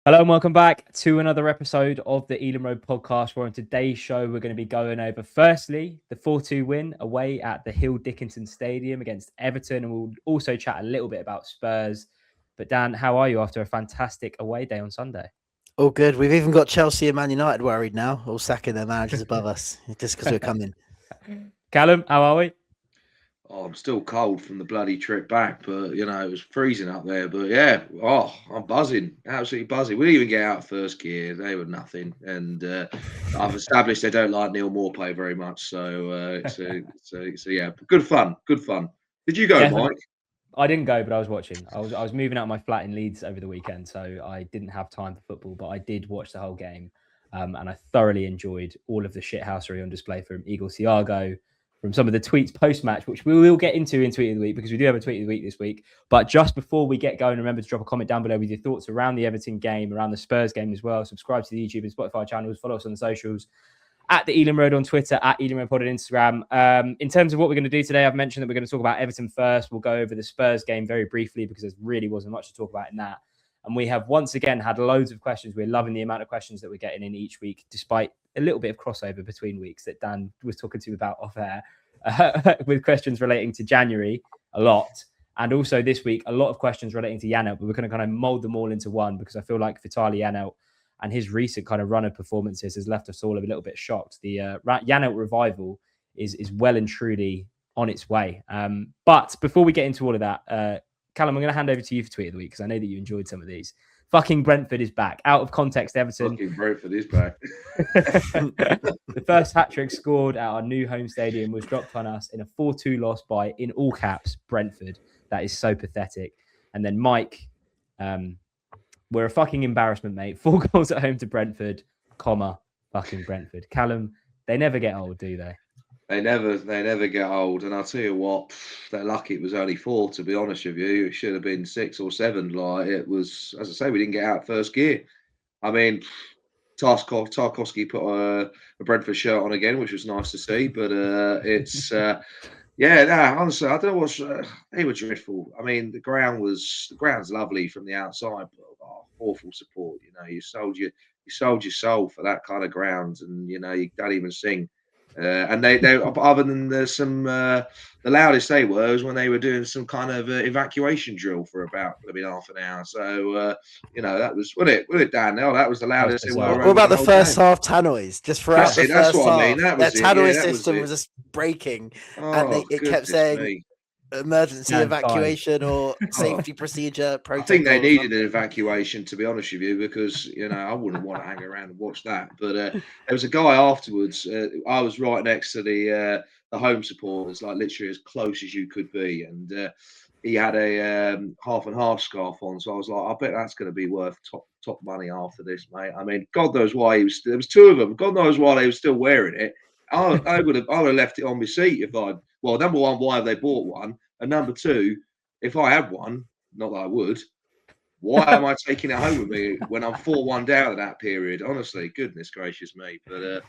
Hello and welcome back to another episode of the Elam Road podcast, where on today's show we're going to be going over, firstly, the 4-2 win away at the Hill Dickinson Stadium against Everton, and we'll also chat a little bit about Spurs. But Dan, how are you after a fantastic away day on Sunday? All good. We've even got Chelsea and Man United worried now, all sacking their managers above us just because we're coming. Callum, how are we? Oh, I'm still cold from the bloody trip back, but it was freezing up there. But yeah, I'm buzzing, absolutely buzzing. We didn't even get out first gear; they were nothing. And I've established they don't like Neil Maupay very much, so yeah, good fun. Did you go, Definitely. Mike? I didn't go, but I was watching. I was moving out of my flat in Leeds over the weekend, so I didn't have time for football, but I did watch the whole game, and I thoroughly enjoyed all of the shithousery on display from Igor Thiago, from some of the tweets post-match, which we will get into in Tweet of the Week, because we do have a Tweet of the Week this week. But just before we get going, remember to drop a comment down below with your thoughts around the Everton game, around the Spurs game as well. Subscribe to the YouTube and Spotify channels. Follow us on the socials. At the Elam Road on Twitter, at Elam Road Pod on Instagram. In terms of what we're going to do today, I've mentioned that we're going to talk about Everton first. We'll go over the Spurs game very briefly because there really wasn't much to talk about in that. And we have once again had loads of questions. We're loving the amount of questions that we're getting in each week, despite a little bit of crossover between weeks that Dan was talking to you about off air, with questions relating to January a lot. And also this week, a lot of questions relating to Janelt, but we're going to kind of mold them all into one because I feel like Vitaly Janelt and his recent kind of run of performances has left us all a little bit shocked. The Janelt revival is well and truly on its way. But before we get into all of that, Callum, I'm going to hand over to you for Tweet of the Week because I know that you enjoyed some of these. Fucking Brentford is back. Out of context, Everton. Fucking Brentford is back. The first hat-trick scored at our new home stadium was dropped on us in a 4-2 loss by, in all caps, Brentford. That is so pathetic. And then Mike, we're a fucking embarrassment, mate. 4 goals at home to Brentford, fucking Brentford. Callum, they never get old, do they? They never get old. And I'll tell you what, they're lucky it was only 4, to be honest with you. It should have been 6 or 7. Like, it was, as I say, we didn't get out first gear. I mean, Tarkowski put a Brentford shirt on again, which was nice to see. But it's, honestly, I don't know what's, they were dreadful. I mean, the ground's lovely from the outside, but awful support. You sold your soul for that kind of ground, and you don't even sing. And they other than the loudest they were was when they were doing some kind of evacuation drill for about half an hour. So that was what it Dan. No, that was the loudest they were. What about the first half tannoys? Just throughout the first half, I mean. That was their tannoy system was just breaking, and it kept saying me. Emergency evacuation or safety procedure. I think they needed an evacuation, to be honest with you, because I wouldn't want to hang around and watch that. But there was a guy afterwards. I was right next to the home supporters, like literally as close as you could be, and he had a half and half scarf on. So I was like, I bet that's going to be worth top money after this, mate. I mean, God knows why there was 2 of them. God knows why they were still wearing it. I would have left it on my seat if I'd. Well, number one, why have they bought one? And number 2, if I had one, not that I would, why am I taking it home with me when I'm 4-1 down at that period? Honestly, goodness gracious me. But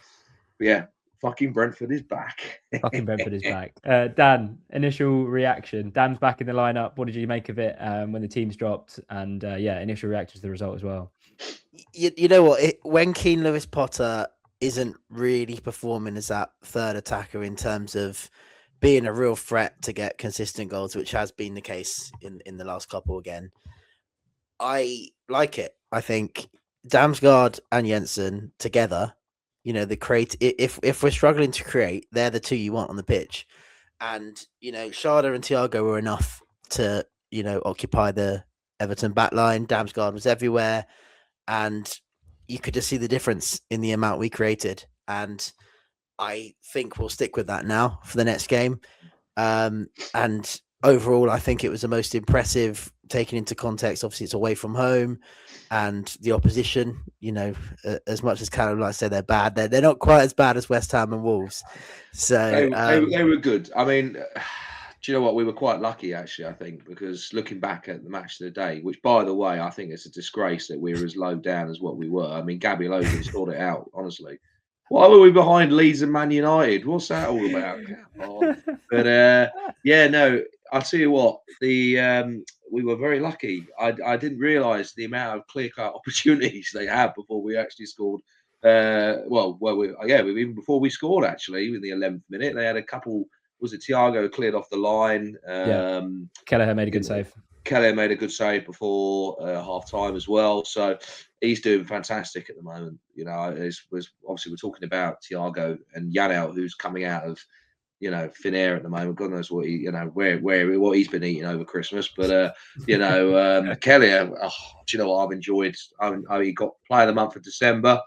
yeah, fucking Brentford is back. Fucking Brentford is back. Dan, initial reaction. Dan's back in the lineup. What did you make of it when the teams dropped? And initial reaction to the result as well. You know what? When Keane Lewis Potter isn't really performing as that third attacker in terms of being a real threat to get consistent goals, which has been the case in the last couple again, I like it. I think Damsgaard and Jensen together, the create. If we're struggling to create, they're the 2 you want on the pitch. And Schade and Thiago were enough to occupy the Everton backline. Damsgaard was everywhere, and you could just see the difference in the amount we created. And I think we'll stick with that now for the next game. And overall, I think it was the most impressive, taken into context. Obviously, it's away from home, and the opposition. As much as Callum likes to say they're bad, they're not quite as bad as West Ham and Wolves. So they were good. I mean, do you know what? We were quite lucky, actually. I think, because looking back at the match of the day, which, by the way, I think it's a disgrace that we were as low down as what we were. I mean, Gabby Logan sorted it out, honestly. Why were we behind Leeds and Man United? What's that all about? But I'll tell you what, we we were very lucky. I didn't realise the amount of clear-cut opportunities they had before we actually scored. Even before we scored, actually, in the 11th minute, they had a couple. Was it Thiago cleared off the line? Kelleher made a good save. Kelleher made a good save before half time as well. So he's doing fantastic at the moment. You know, obviously we're talking about Thiago and Janelt, who's coming out of thin air at the moment. God knows what what he's been eating over Christmas. But Kelleher, do you know what I've enjoyed? He got Player of the Month for December.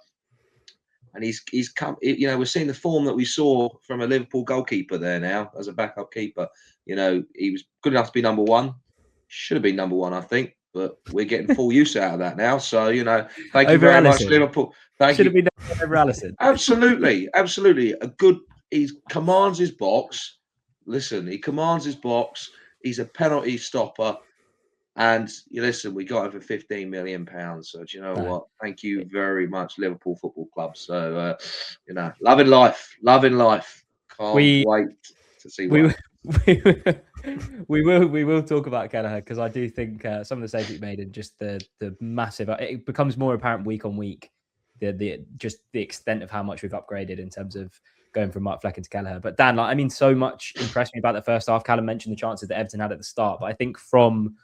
And he's come, we're seeing the form that we saw from a Liverpool goalkeeper there now as a backup keeper. He was good enough to be number one. Should have been number one, I think, but we're getting full use out of that now. So, thank you very much, Liverpool. Should have been over Alisson. Absolutely. He commands his box. Listen, he commands his box. He's a penalty stopper. And we got him for £15 million. So do you know what? Thank you very much, Liverpool Football Club. So loving life. Can't wait to see what. We will talk about Kelleher, because I do think some of the saves he made and just the massive. It becomes more apparent week on week the extent of how much we've upgraded in terms of going from Mark Flecken to Kelleher. But Dan, so much impressed me about the first half. Callum mentioned the chances that Everton had at the start, but I think from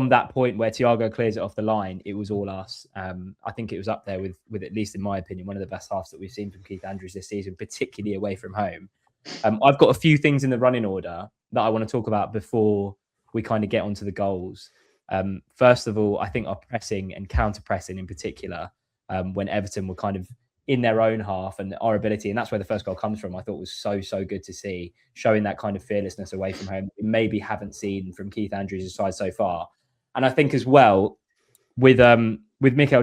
that point where Thiago clears it off the line, it was all us. I think it was up there with, at least in my opinion, one of the best halves that we've seen from Keith Andrews this season, particularly away from home. I've got a few things in the running order that I want to talk about before we kind of get onto the goals. First of all, I think our pressing and counter-pressing in particular, when Everton were kind of in their own half, and our ability, and that's where the first goal comes from, I thought was so good to see, showing that kind of fearlessness away from home we maybe haven't seen from Keith Andrews' side so far. And I think as well with Mikkel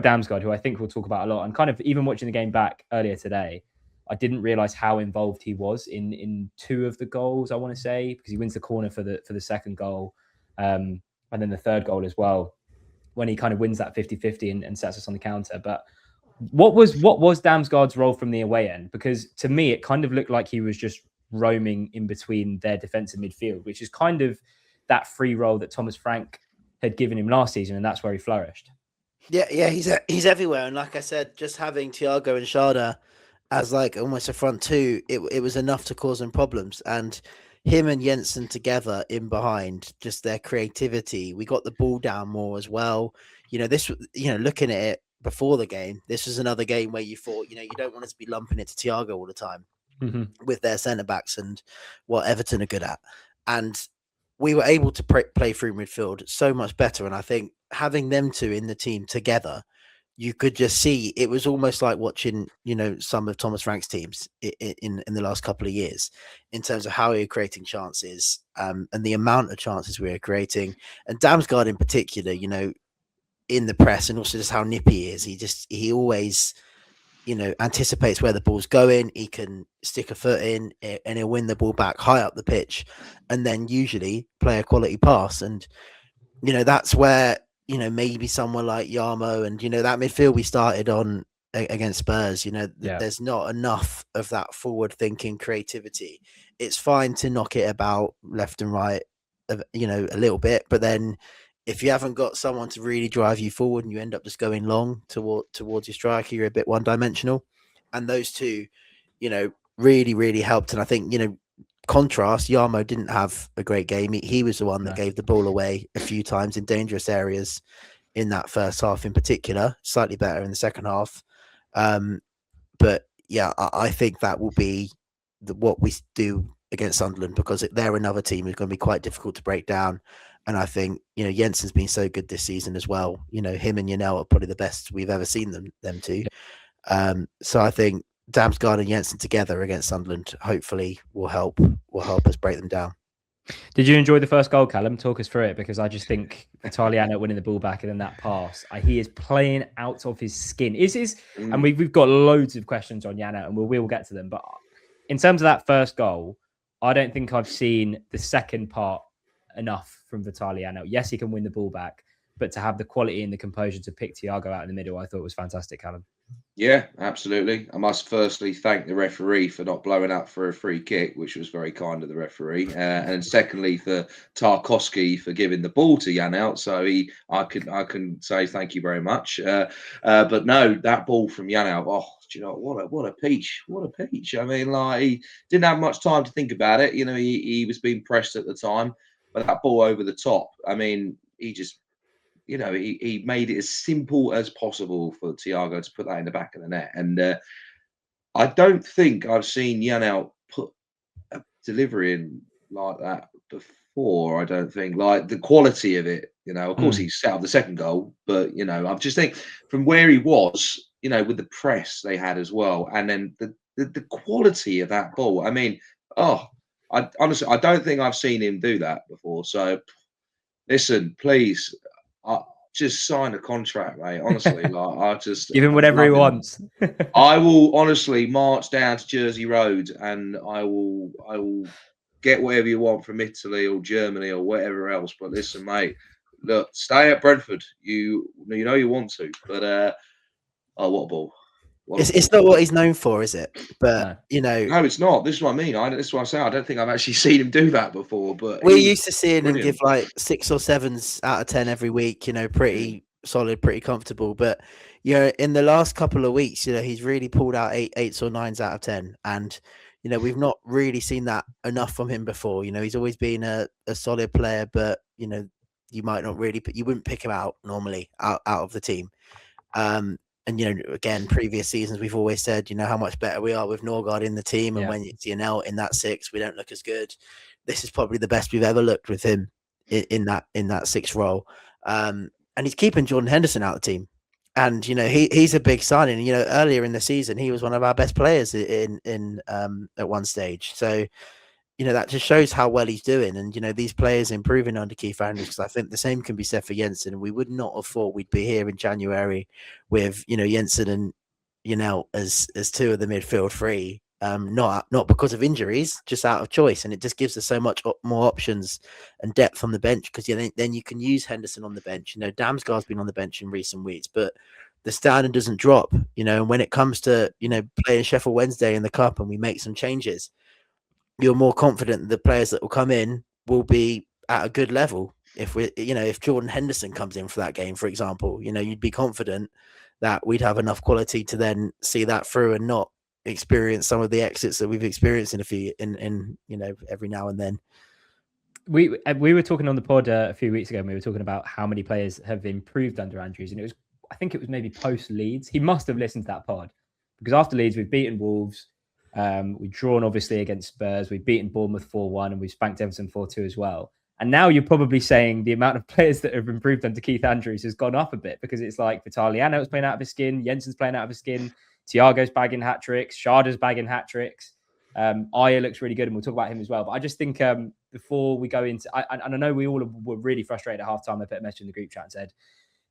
Damsgaard, who I think we'll talk about a lot, and kind of even watching the game back earlier today, I didn't realise how involved he was in two of the goals, I want to say, because he wins the corner for the second goal, and then the third goal as well, when he kind of wins that 50-50 and sets us on the counter. But what was Damsgaard's role from the away end? Because to me, it kind of looked like he was just roaming in between their defensive midfield, which is kind of that free role that Thomas Frank had given him last season, and that's where he flourished. Yeah, he's everywhere. And like I said, just having Thiago and Schade as like almost a front two, it was enough to cause them problems. And him and Jensen together in behind, just their creativity. We got the ball down more as well. Looking at it before the game, this was another game where you thought, you don't want us to be lumping it to Thiago all the time with their centre backs and what Everton are good at. And we were able to play through midfield so much better. And I think having them two in the team together, you could just see it was almost like watching, some of Thomas Frank's teams in the last couple of years in terms of how we were creating chances and the amount of chances we were creating. And Damsgaard in particular, in the press, and also just how nippy he is. He always, anticipates where the ball's going. He can stick a foot in and he'll win the ball back high up the pitch and then usually play a quality pass. And, that's where, maybe someone like Yarmo and, that midfield we started on against Spurs, there's not enough of that forward thinking creativity. It's fine to knock it about left and right, a little bit, but then if you haven't got someone to really drive you forward and you end up just going long towards your striker, you're a bit one-dimensional. And those two, really, really helped. And I think, contrast, Yarmo didn't have a great game. He was the one that gave the ball away a few times in dangerous areas in that first half in particular, slightly better in the second half. But yeah, I think that will be what we do against Sunderland, because they're another team who's going to be quite difficult to break down. And I think, Jensen's been so good this season as well. Him and Janelt are probably the best we've ever seen them two. So I think Damsgaard and Jensen together against Sunderland hopefully will help us break them down. Did you enjoy the first goal, Callum? Talk us through it, because I just think Vitaly Janelt winning the ball back and then that pass, he is playing out of his skin. And we've got loads of questions on Janelt, and we'll get to them. But in terms of that first goal, I don't think I've seen the second part enough from Vitaly Janelt. Yes, he can win the ball back, but to have the quality and the composure to pick Thiago out in the middle, I thought was fantastic, Callum. Yeah, absolutely. I must firstly thank the referee for not blowing up for a free kick, which was very kind of the referee, and secondly for Tarkowski for giving the ball to Janelt. So I can say thank you very much. But no, that ball from Janelt, oh, do you know what a peach, what a peach. I mean, like he didn't have much time to think about it. You know, he was being pressed at the time, but that ball over the top. I mean, he just he made it as simple as possible for Thiago to put that in the back of the net. And I don't think I've seen Janelt put a delivery in like that before. I don't think like the quality of it. Of course, he set up the second goal, but I just think from where he was, with the press they had as well, and then the quality of that ball. I mean, I honestly I don't think I've seen him do that before. So listen, please, just sign a contract, mate. Honestly, like Give him I whatever he love him. wants. I will honestly march down to Jersey Road, and I will get whatever you want from Italy or Germany or whatever else. But listen, mate, look, stay at Brentford. You know you want to, but oh, what a ball! What a It's ball. not what he's known for, is it? But No. No, it's not. This is what I mean. This is what I say. I don't think I've actually seen him do that before. But we're he was used to seeing him give brilliant. like 6 or 7s out of 10 every week. Pretty solid, pretty comfortable. But in the last couple of weeks, he's really pulled out 8s or 9s out of 10, and we've not really seen that enough from him before. He's always been a solid player, but you might not really, you wouldn't pick him out normally out of the team. And again, previous seasons we've always said, how much better we are with Norgard in the team, and when it's Janelt in that 6, we don't look as good. This is probably the best we've ever looked with him in that 6th role. And he's keeping Jordan Henderson out of the team. And he's a big signing. Earlier in the season, he was one of our best players in at one stage. So that just shows how well he's doing. And these players improving under Keith Andrews, because I think the same can be said for Jensen. And we would not have thought we'd be here in January with Jensen and Janelt as 2 of the midfield 3. Not because of injuries, just out of choice. And it just gives us so much more options and depth on the bench, because then you can use Henderson on the bench. Damsgaard's been on the bench in recent weeks, but the standard doesn't drop. And when it comes to playing Sheffield Wednesday in the cup and we make some changes, you're more confident the players that will come in will be at a good level. If Jordan Henderson comes in for that game, for example, you'd be confident that we'd have enough quality to then see that through and not experience some of the exits that we've experienced in every now and then. We were talking on the pod a few weeks ago, and we were talking about how many players have improved under Andrews, and I think it was maybe post Leeds. He must have listened to that pod, because after Leeds we've beaten Wolves, we've drawn obviously against Spurs, we've beaten Bournemouth 4-1, and we've spanked Everton 4-2 as well. And now you're probably saying the amount of players that have improved under Keith Andrews has gone up a bit, because it's like Vitaly Janelt's playing out of his skin, Jensen's playing out of his skin, Thiago's bagging hat tricks, Sharda's bagging hat tricks. Aya looks really good, and we'll talk about him as well. But I just think before we go into, and I know we all were really frustrated at halftime. I put a message in the group chat and said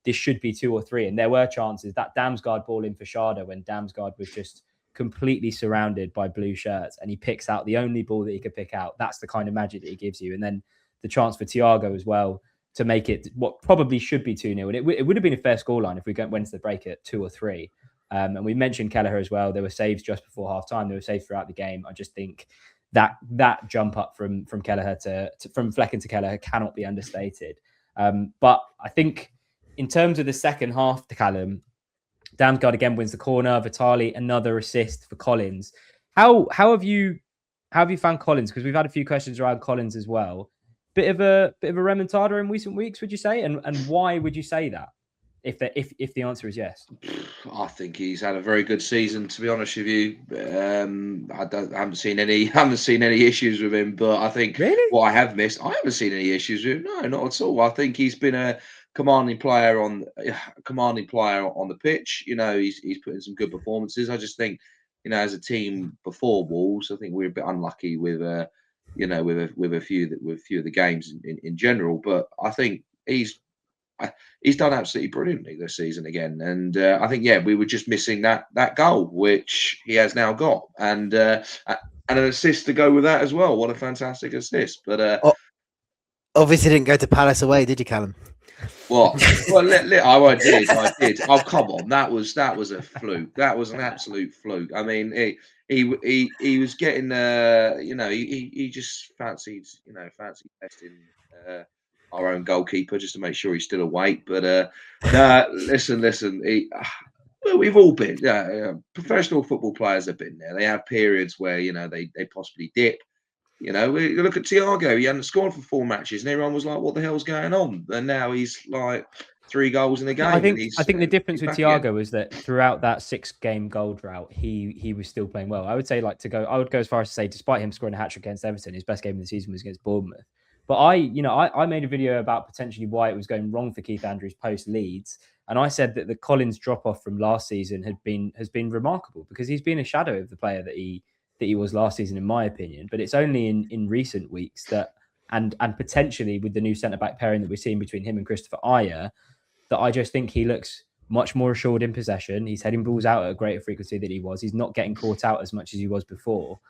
this should be 2 or 3, and there were chances. That Damsgaard ball in for Sharda, when Damsgaard was just completely surrounded by blue shirts, and he picks out the only ball that he could pick out. That's the kind of magic that he gives you. And then the chance for Thiago as well to make it what probably should be 2-0. And it would have been a fair scoreline if we went to the break at 2 or 3. And we mentioned Kelleher as well. There were saves just before halftime. There were saves throughout the game. I just think that jump up from Kelleher from Flecken to Kelleher cannot be understated. But I think in terms of the second half, to Callum, Damsgaard again wins the corner. Vitaly, another assist for Collins. How have you found Collins? Because we've had a few questions around Collins as well. Bit of a remontada in recent weeks, would you say? And why would you say that? If the answer is yes. I think he's had a very good season, to be honest with you. I haven't seen any issues with him, but I think what I have missed, I haven't seen any issues with him. No, not at all. I think he's been a commanding player on the pitch. He's put in some good performances. I just think, as a team before Wolves, I think we're a bit unlucky with with a few of the games in general. But I think he's done absolutely brilliantly this season again, and I think we were just missing that goal, which he has now got, and an assist to go with that as well. What a fantastic assist! But obviously didn't go to Palace away, did you, Callum? What? Well, I did. Oh, come on, that was a fluke. That was an absolute fluke. I mean, he was getting, he just fancied testing our own goalkeeper just to make sure he's still awake. But no, listen. Well, we've all been. Professional football players have been there. They have periods where they possibly dip. You look at Thiago. He hadn't scored for 4 matches, and everyone was like, "What the hell's going on?" And now he's like 3 goals in a game. I think and I think the difference he's with back again. Thiago is that throughout that 6-game goal drought, he was still playing well. I would go as far as to say, despite him scoring a hat trick against Everton, his best game of the season was against Bournemouth. But I made a video about potentially why it was going wrong for Keith Andrews post Leeds, and I said that the Collins drop off from last season has been remarkable because he's been a shadow of the player that he was last season, in my opinion. But it's only in recent weeks that and potentially with the new centre back pairing that we're seeing between him and Christopher Ajer, that I just think he looks much more assured in possession. He's heading balls out at a greater frequency than he was. He's not getting caught out as much as he was before.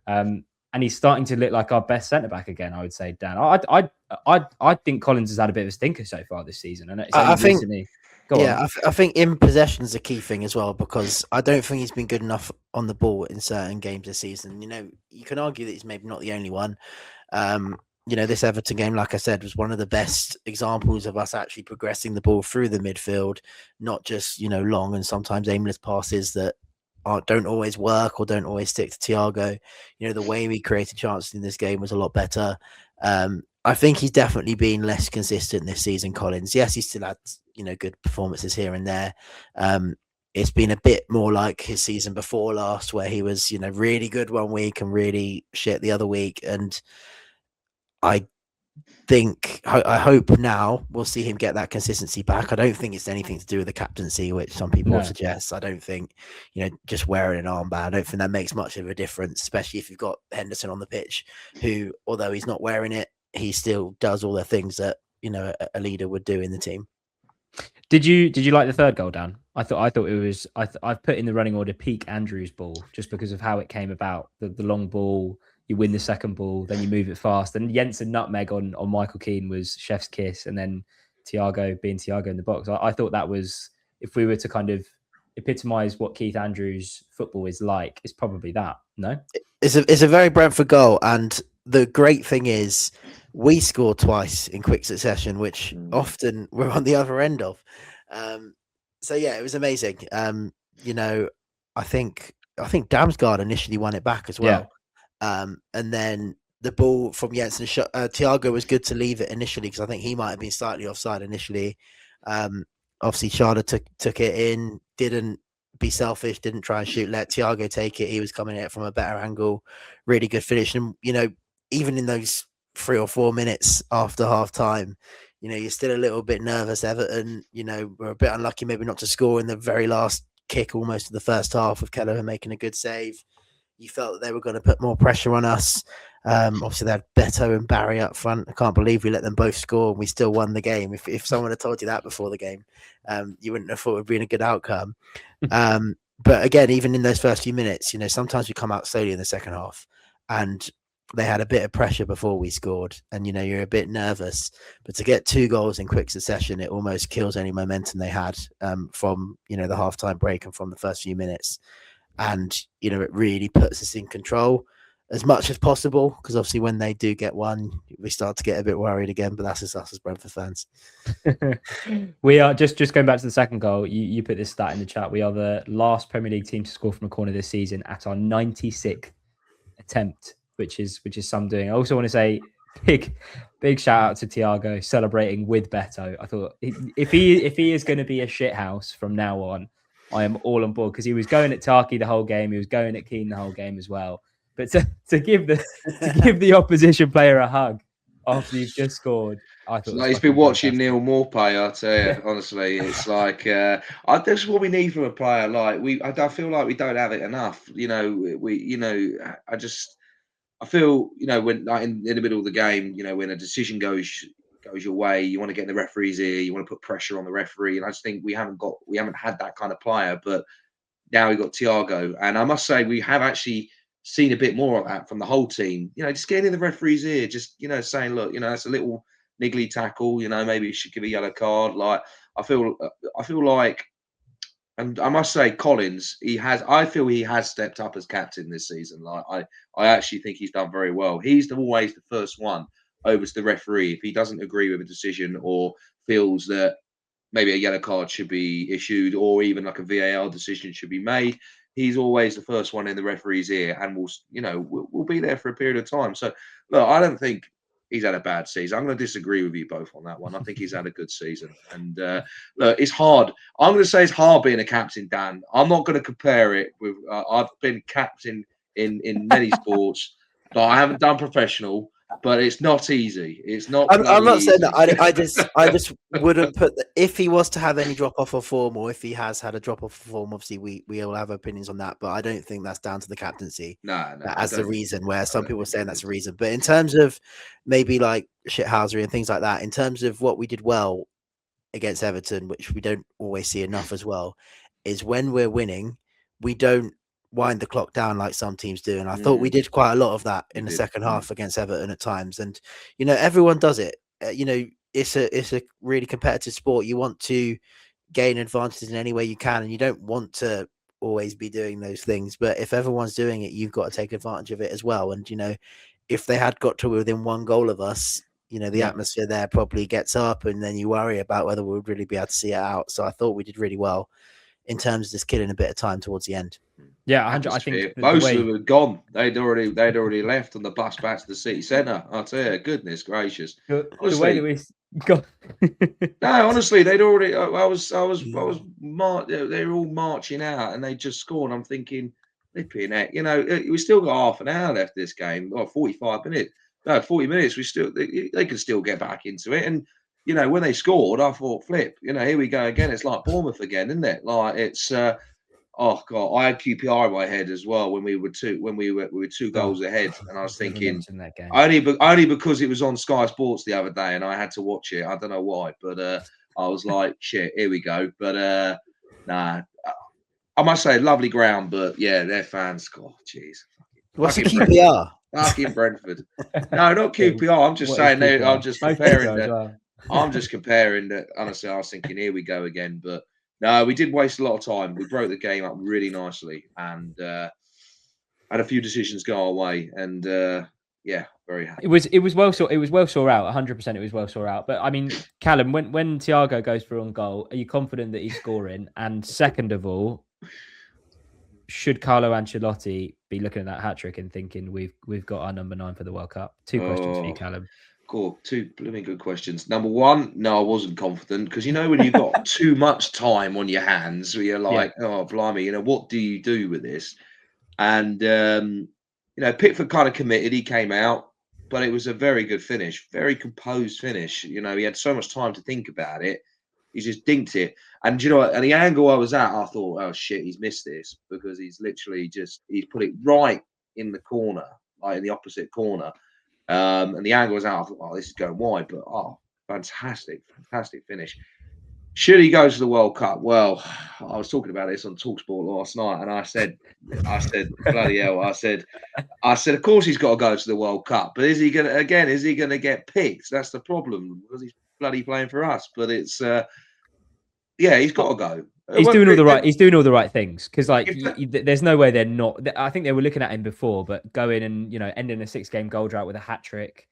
And he's starting to look like our best centre-back again, I would say, Dan. I think Collins has had a bit of a stinker so far this season. And it's only recently... I think in possession is a key thing as well, because I don't think he's been good enough on the ball in certain games this season. You can argue that he's maybe not the only one. This Everton game, like I said, was one of the best examples of us actually progressing the ball through the midfield, not just, long and sometimes aimless passes that don't always work or don't always stick to Thiago. The way we created chances in this game was a lot better. I think he's definitely been less consistent this season, Collins. Yes, he still had, good performances here and there. It's been a bit more like his season before last, where he was, really good one week and really shit the other week. And I hope now we'll see him get that consistency back. I don't think it's anything to do with the captaincy, which some people suggest. I don't think, just wearing an armband, I don't think that makes much of a difference, especially if you've got Henderson on the pitch, who, although he's not wearing it, he still does all the things that, a leader would do in the team. Did you like the third goal, Dan? I thought it was, I've put in the running order peak Andrews ball just because of how it came about. The long ball, you win the second ball, then you move it fast. And Jensen nutmeg on Michael Keane was chef's kiss. And then Thiago being Thiago in the box. I thought that was, if we were to kind of epitomise what Keith Andrews football is like, it's probably that, no? It's a very Brentford goal. And the great thing is we scored twice in quick succession, which often we're on the other end of. So yeah, it was amazing. I think Damsgaard initially won it back as well. And then the ball from Jensen, Thiago was good to leave it initially because I think he might have been slightly offside initially. Obviously, Schade took it in, didn't be selfish, didn't try and shoot, let Thiago take it. He was coming at it from a better angle, really good finish. And, even in those 3 or 4 minutes after half time, you're still a little bit nervous. Everton, we're a bit unlucky maybe not to score in the very last kick almost of the first half with Keller making a good save. You felt that they were going to put more pressure on us. Obviously, they had Beto and Barry up front. I can't believe we let them both score and we still won the game. If someone had told you that before the game, you wouldn't have thought it would be a good outcome. But again, even in those first few minutes, sometimes we come out slowly in the second half and they had a bit of pressure before we scored and, you're a bit nervous. But to get 2 goals in quick succession, it almost kills any momentum they had from, the halftime break and from the first few minutes. And, it really puts us in control as much as possible, because obviously when they do get one, we start to get a bit worried again, but that's just us as Brentford fans. We are just going back to the second goal. You put this stat in the chat. We are the last Premier League team to score from a corner this season at our 96th attempt, which is some doing. I also want to say big shout out to Thiago celebrating with Beto. I thought if he is going to be a shithouse from now on, I am all on board, because he was going at Tarky the whole game. He was going at Keane the whole game as well. But to give the opposition player a hug after you've just scored, I thought he's been watching Neil Moore play. I tell you, honestly, it's like that's what we need from a player. Like I feel like we don't have it enough. I feel when like in the middle of the game, when a decision goes your way, you want to get in the referee's ear, you want to put pressure on the referee, and I just think we haven't had that kind of player. But now we've got Thiago, and I must say we have actually seen a bit more of that from the whole team. Just getting in the referee's ear, just saying, look, that's a little niggly tackle. Maybe he should give a yellow card. Like I feel like, and I must say, Collins, I feel he has stepped up as captain this season. Like I actually think he's done very well. He's always the first one over to the referee if he doesn't agree with a decision or feels that maybe a yellow card should be issued or even like a VAR decision should be made. He's always the first one in the referee's ear, and we'll be there for a period of time. So look, I don't think he's had a bad season. I'm going to disagree with you both on that one. I think he's had a good season. And look, it's hard. I'm going to say it's hard being a captain, Dan. I'm not going to compare it with. I've been captain in many sports, but I haven't done professional. But it's not easy. It's not. I'm not saying easy. that. I just wouldn't put if he was to have any drop off of form, or if he has had a drop off of form. Obviously, we all have opinions on that, but I don't think that's down to the captaincy. No, as the reason. Where some people are saying that's the reason, but in terms of maybe like shithousery and things like that, in terms of what we did well against Everton, which we don't always see enough as well, is when we're winning, we don't wind the clock down like some teams do, and I thought we did quite a lot of that in the second half against Everton at times. And everyone does it. It's a really competitive sport. You want to gain advantages in any way you can, and you don't want to always be doing those things. But if everyone's doing it, you've got to take advantage of it as well. And if they had got to within one goal of us, the atmosphere there probably gets up, and then you worry about whether we would really be able to see it out. So I thought we did really well in terms of just killing a bit of time towards the end. Yeah, I think most of them had gone. They'd already left on the bus back to the city centre. I'll tell you, goodness gracious. The way that we got. No, honestly, they'd already. They were all marching out, and they just scored. I'm thinking, flipping heck, we still got half an hour left this game, or 45 minutes. No, 40 minutes. They could still get back into it, and when they scored, I thought, flip, here we go again. It's like Bournemouth again, isn't it? Like it's. Oh God, I had QPR in my head as well when we were 2 goals ahead, and I was thinking only because it was on Sky Sports the other day, and I had to watch it. I don't know why, but I was like, shit, here we go. But nah, I must say, lovely ground, but yeah, their fans. God, jeez. What's the QPR? Fucking Brentford. No, not QPR. I'm just saying. I'm just comparing. I'm just comparing that. Honestly, I was thinking, here we go again, but. No, we did waste a lot of time. We broke the game up really nicely and had a few decisions go our way. And yeah, very happy. It was well saw out. 100%. It was well saw out. But I mean, Callum, when Thiago goes through on goal, are you confident that he's scoring? And second of all, should Carlo Ancelotti be looking at that hat trick and thinking we've got our number 9 for the World Cup? 2 questions for you, Callum. Cool. 2 blooming good questions. Number 1, no, I wasn't confident because when you've got too much time on your hands, where you're like, oh blimey, what do you do with this? And Pickford kind of committed. He came out, but it was a very good finish, very composed finish. He had so much time to think about it. He just dinked it, and and the angle I was at, I thought, oh shit, he's missed this because he's literally he's put it right in the corner, like in the opposite corner. And the angle was out. I thought, oh, this is going wide, but fantastic finish. Should he go to the World Cup? Well, I was talking about this on TalkSport last night, and I said, bloody hell, I said, of course he's got to go to the World Cup, but is he going to get picked? That's the problem because he's bloody playing for us. But it's, he's got to go. He's doing all the right things because there's no way they're not. I think they were looking at him before, but going and ending a 6-game goal drought with a hat trick.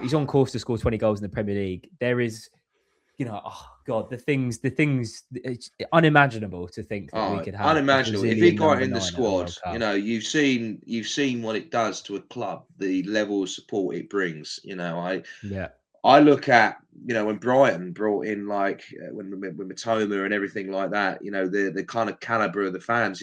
He's on course to score 20 goals in the Premier League. There is, oh God, the things. It's unimaginable to think that we could have. Unimaginable. If he got in the squad, you've seen what it does to a club, the level of support it brings. I look at, when Brighton brought in when Matoma and everything like that, the kind of caliber of the fans,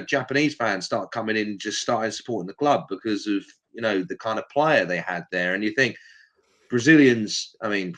Japanese fans start coming in, just starting supporting the club because of, the kind of player they had there. And you think Brazilians, I mean,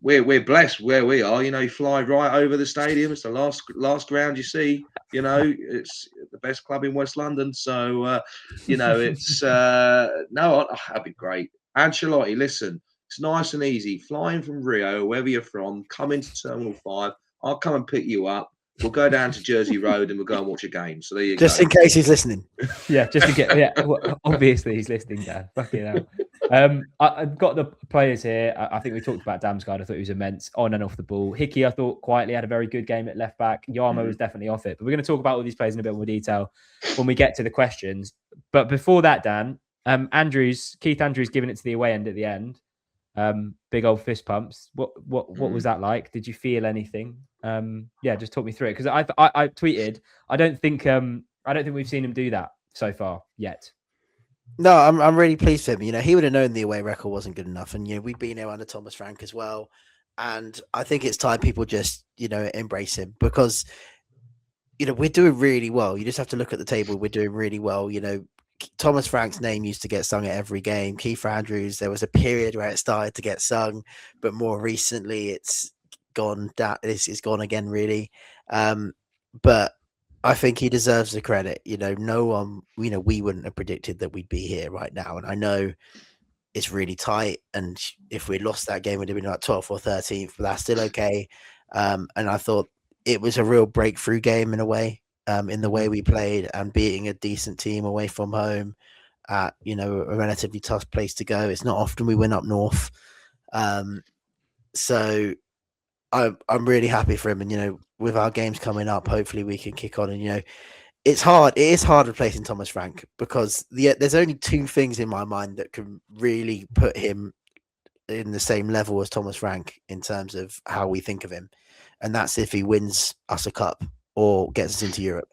we're blessed where we are, you fly right over the stadium. It's the last ground you see, it's the best club in West London. So, it's, that'd be great. Ancelotti, listen, it's nice and easy. Flying from Rio, wherever you're from, come into Terminal 5. I'll come and pick you up. We'll go down to Jersey Road and we'll go and watch a game. So there you go. Just in case he's listening. Yeah, just to get. Yeah, well, obviously he's listening, Dan. Fucking hell. I've got the players here. I think we talked about Damsgaard. I thought he was immense on and off the ball. Hickey, I thought quietly had a very good game at left back. Yarmo was definitely off it. But we're going to talk about all these players in a bit more detail when we get to the questions. But before that, Dan, Keith Andrews giving it to the away end at the end. Big old fist pumps. What was that like? Did you feel anything? Just talk me through it, because I tweeted. I don't think we've seen him do that so far yet. No, I'm really pleased with him. He would have known the away record wasn't good enough, and we've been here under Thomas Frank as well. And I think it's time people just embrace him, because we're doing really well. You just have to look at the table. We're doing really well. Thomas Frank's name used to get sung at every game. Keith Andrews, there was a period where it started to get sung, but more recently it's gone down. It's gone again, really. But I think he deserves the credit. No one, we wouldn't have predicted that we'd be here right now. And I know it's really tight, and if we'd lost that game, it would have been like 12th or 13th, but that's still okay. And I thought it was a real breakthrough game in a way. In the way we played, and beating a decent team away from home at a relatively tough place to go. It's not often we win up north, so I'm really happy for him. And with our games coming up, hopefully we can kick on. And it's hard. It is hard replacing Thomas Frank, because there's only two things in my mind that can really put him in the same level as Thomas Frank in terms of how we think of him, and that's if he wins us a cup or gets us into Europe.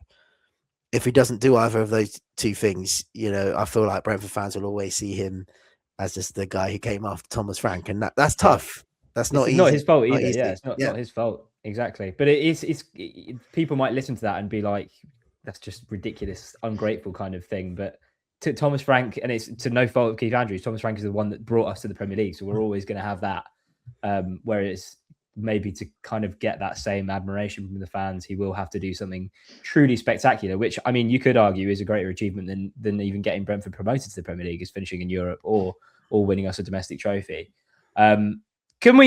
If he doesn't do either of those two things, I feel like Brentford fans will always see him as just the guy who came after Thomas Frank, and that's tough. That's not easy. Not his fault either. Easy. Yeah, it's not his fault. Exactly. But it's people might listen to that and be like, that's just ridiculous, ungrateful kind of thing. But to Thomas Frank, and it's to no fault of Keith Andrews, Thomas Frank is the one that brought us to the Premier League. So we're always going to have that, where it's maybe to kind of get that same admiration from the fans, he will have to do something truly spectacular, which, I mean, you could argue is a greater achievement than even getting Brentford promoted to the Premier League, is finishing in Europe or winning us a domestic trophy. Can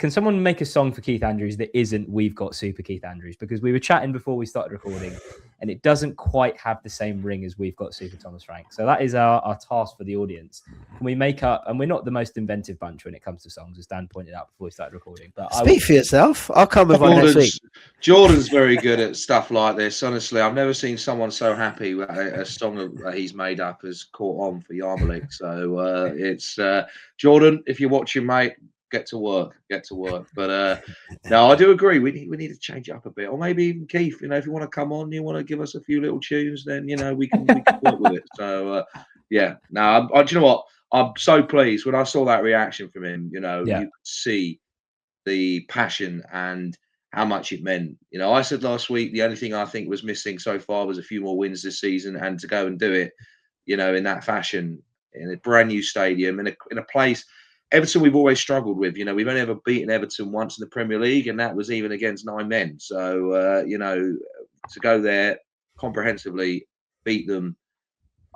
someone make a song for Keith Andrews that isn't "We've Got Super Keith Andrews"? Because we were chatting before we started recording, and it doesn't quite have the same ring as "We've Got Super Thomas Frank." So that is our task for the audience. Can we make up? And we're not the most inventive bunch when it comes to songs, as Dan pointed out before we started recording. But speak for yourself. I'll come with one next week. Jordan's very good at stuff like this. Honestly, I've never seen someone so happy with a song that he's made up has caught on for Yarmolic. So it's Jordan, if you're watching, mate, get to work. But no, I do agree. We need to change it up a bit, or maybe even Keith. If you want to come on, you want to give us a few little tunes, then we can work with it. So yeah. Now, do you know what? I'm so pleased when I saw that reaction from him. You could see the passion and how much it meant. I said last week the only thing I think was missing so far was a few more wins this season, and to go and do it, in that fashion, in a brand new stadium, in a place. Everton, we've always struggled with. We've only ever beaten Everton once in the Premier League, and that was even against 9 men. So, to go there comprehensively, beat them,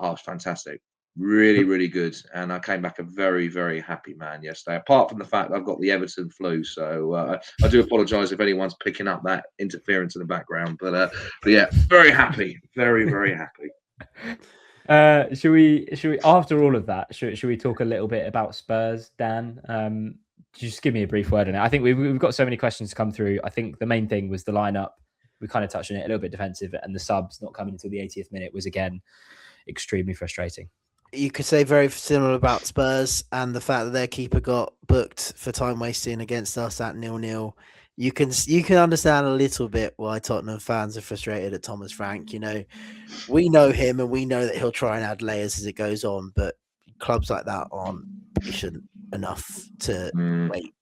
it's fantastic. Really, really good. And I came back a very, very happy man yesterday, apart from the fact that I've got the Everton flu. So I do apologise if anyone's picking up that interference in the background. But yeah, very happy. Very, very happy. Should we after all of that, should we talk a little bit about Spurs, Dan? Just give me a brief word on it. I think we've got so many questions to come through. I think the main thing was the lineup. We kind of touched on it, a little bit defensive, and the subs not coming until the 80th minute was again extremely frustrating. You could say very similar about Spurs, and the fact that their keeper got booked for time wasting against us at 0-0. You can understand a little bit why Tottenham fans are frustrated at Thomas Frank. We know him, and we know that he'll try and add layers as it goes on, but clubs like that aren't patient enough to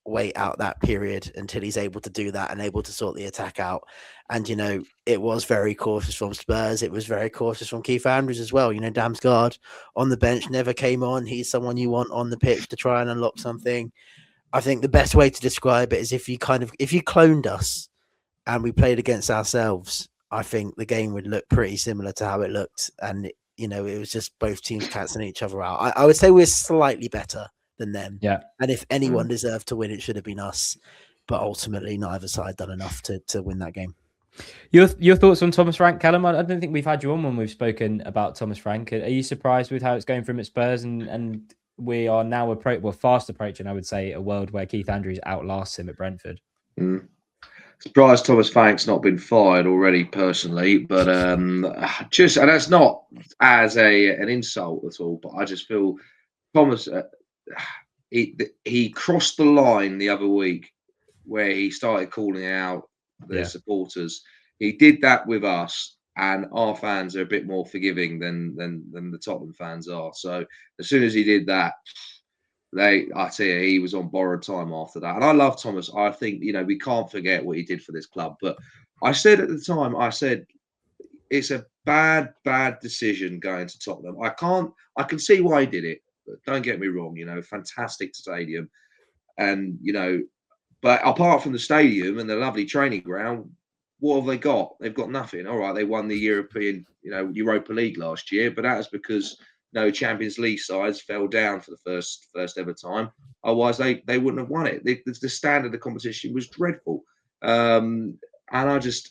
wait out that period until he's able to do that and able to sort the attack out. And it was very cautious from Spurs. It was very cautious from Keith Andrews as well. Damsgaard on the bench never came on. He's someone you want on the pitch to try and unlock something. I think the best way to describe it is if you cloned us and we played against ourselves, I think the game would look pretty similar to how it looked. And, it was just both teams cancelling each other out. I would say we're slightly better than them. Yeah. And if anyone deserved to win, it should have been us. But ultimately, neither side done enough to win that game. Your thoughts on Thomas Frank, Callum? I don't think we've had you on when we've spoken about Thomas Frank. Are you surprised with how it's going for him at Spurs? And we are now fast approaching, I would say, a world where Keith Andrews outlasts him at Brentford. Surprised Thomas Frank's not been fired already, personally, but and that's not as an insult at all. But I just feel Thomas, he crossed the line the other week where he started calling out the supporters. He did that with us, and our fans are a bit more forgiving than the Tottenham fans are. So as soon as he did that, I tell you, he was on borrowed time after that. And I love Thomas. I think, we can't forget what he did for this club. But I said at the time, it's a bad decision going to Tottenham. I can see why he did it. But don't get me wrong, fantastic stadium. And, but apart from the stadium and the lovely training ground, what have they got? They've got nothing. All right, they won the European, Europa League last year, but that was because no Champions League sides fell down for the first ever time. Otherwise, they wouldn't have won it. The standard of the competition was dreadful, and I just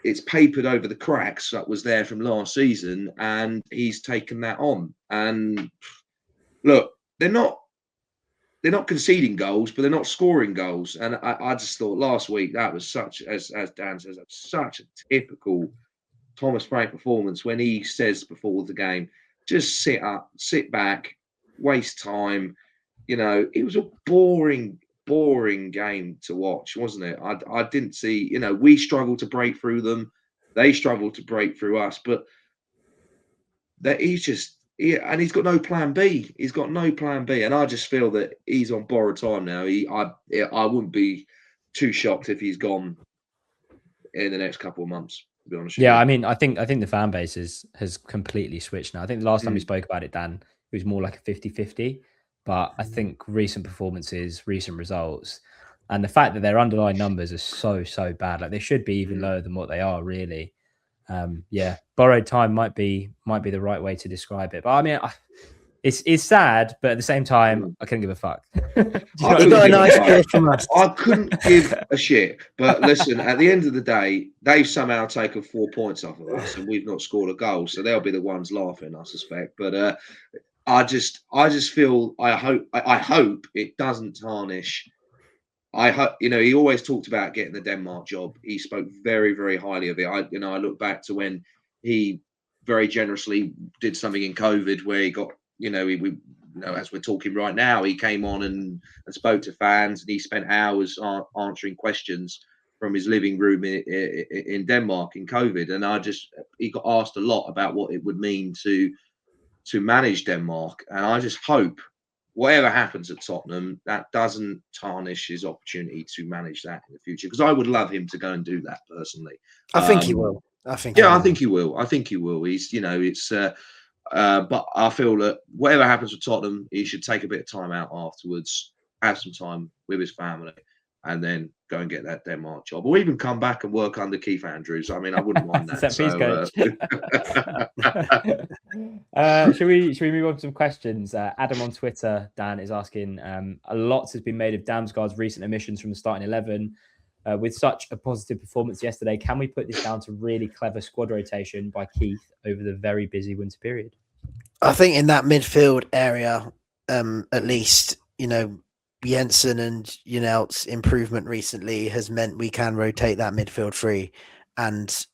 it's papered over the cracks that was there from last season, and he's taken that on. And look, they're not conceding goals, but they're not scoring goals. And I just thought last week that was such, as Dan says, such a typical Thomas Frank performance when he says before the game, just sit up, sit back, waste time. It was a boring game to watch, wasn't it? I didn't see, we struggled to break through them. They struggled to break through us, but that and he's got no plan B. He's got no plan B. And I just feel that he's on borrowed time now. I wouldn't be too shocked if he's gone in the next couple of months. To be honest with you. I mean, I think the fan base has completely switched now. I think the last time we spoke about it, Dan, it was more like a 50-50. But I think recent performances, recent results, and the fact that their underlying numbers are so bad, like they should be even lower than what they are, really. Borrowed time might be the right way to describe it. But I mean, it's sad, but at the same time, I couldn't give a fuck. I couldn't give a shit. But listen, at the end of the day, they've somehow taken 4 points off of us, and we've not scored a goal, so they'll be the ones laughing, I suspect. But I just feel, I hope it doesn't tarnish. I hope, he always talked about getting the Denmark job. He spoke very, very highly of it. I look back to when he very generously did something in COVID where he got, as we're talking right now, he came on and spoke to fans, and he spent hours answering questions from his living room in Denmark in COVID. And he got asked a lot about what it would mean to manage Denmark. And I just hope whatever happens at Tottenham, that doesn't tarnish his opportunity to manage that in the future. Because I would love him to go and do that personally. I think he will. I think he will. I think he will. He's, but I feel that whatever happens with Tottenham, he should take a bit of time out afterwards, have some time with his family, and then go and get that Denmark job, or even come back and work under Keith Andrews. I mean, I wouldn't mind that. Should we move on to some questions? Adam on Twitter, Dan, is asking, a lot has been made of Damsgaard's recent omissions from the starting 11. With such a positive performance yesterday, can we put this down to really clever squad rotation by Keith over the very busy winter period? I think in that midfield area, at least, Jensen and Janelt's improvement recently has meant we can rotate that midfield free. And,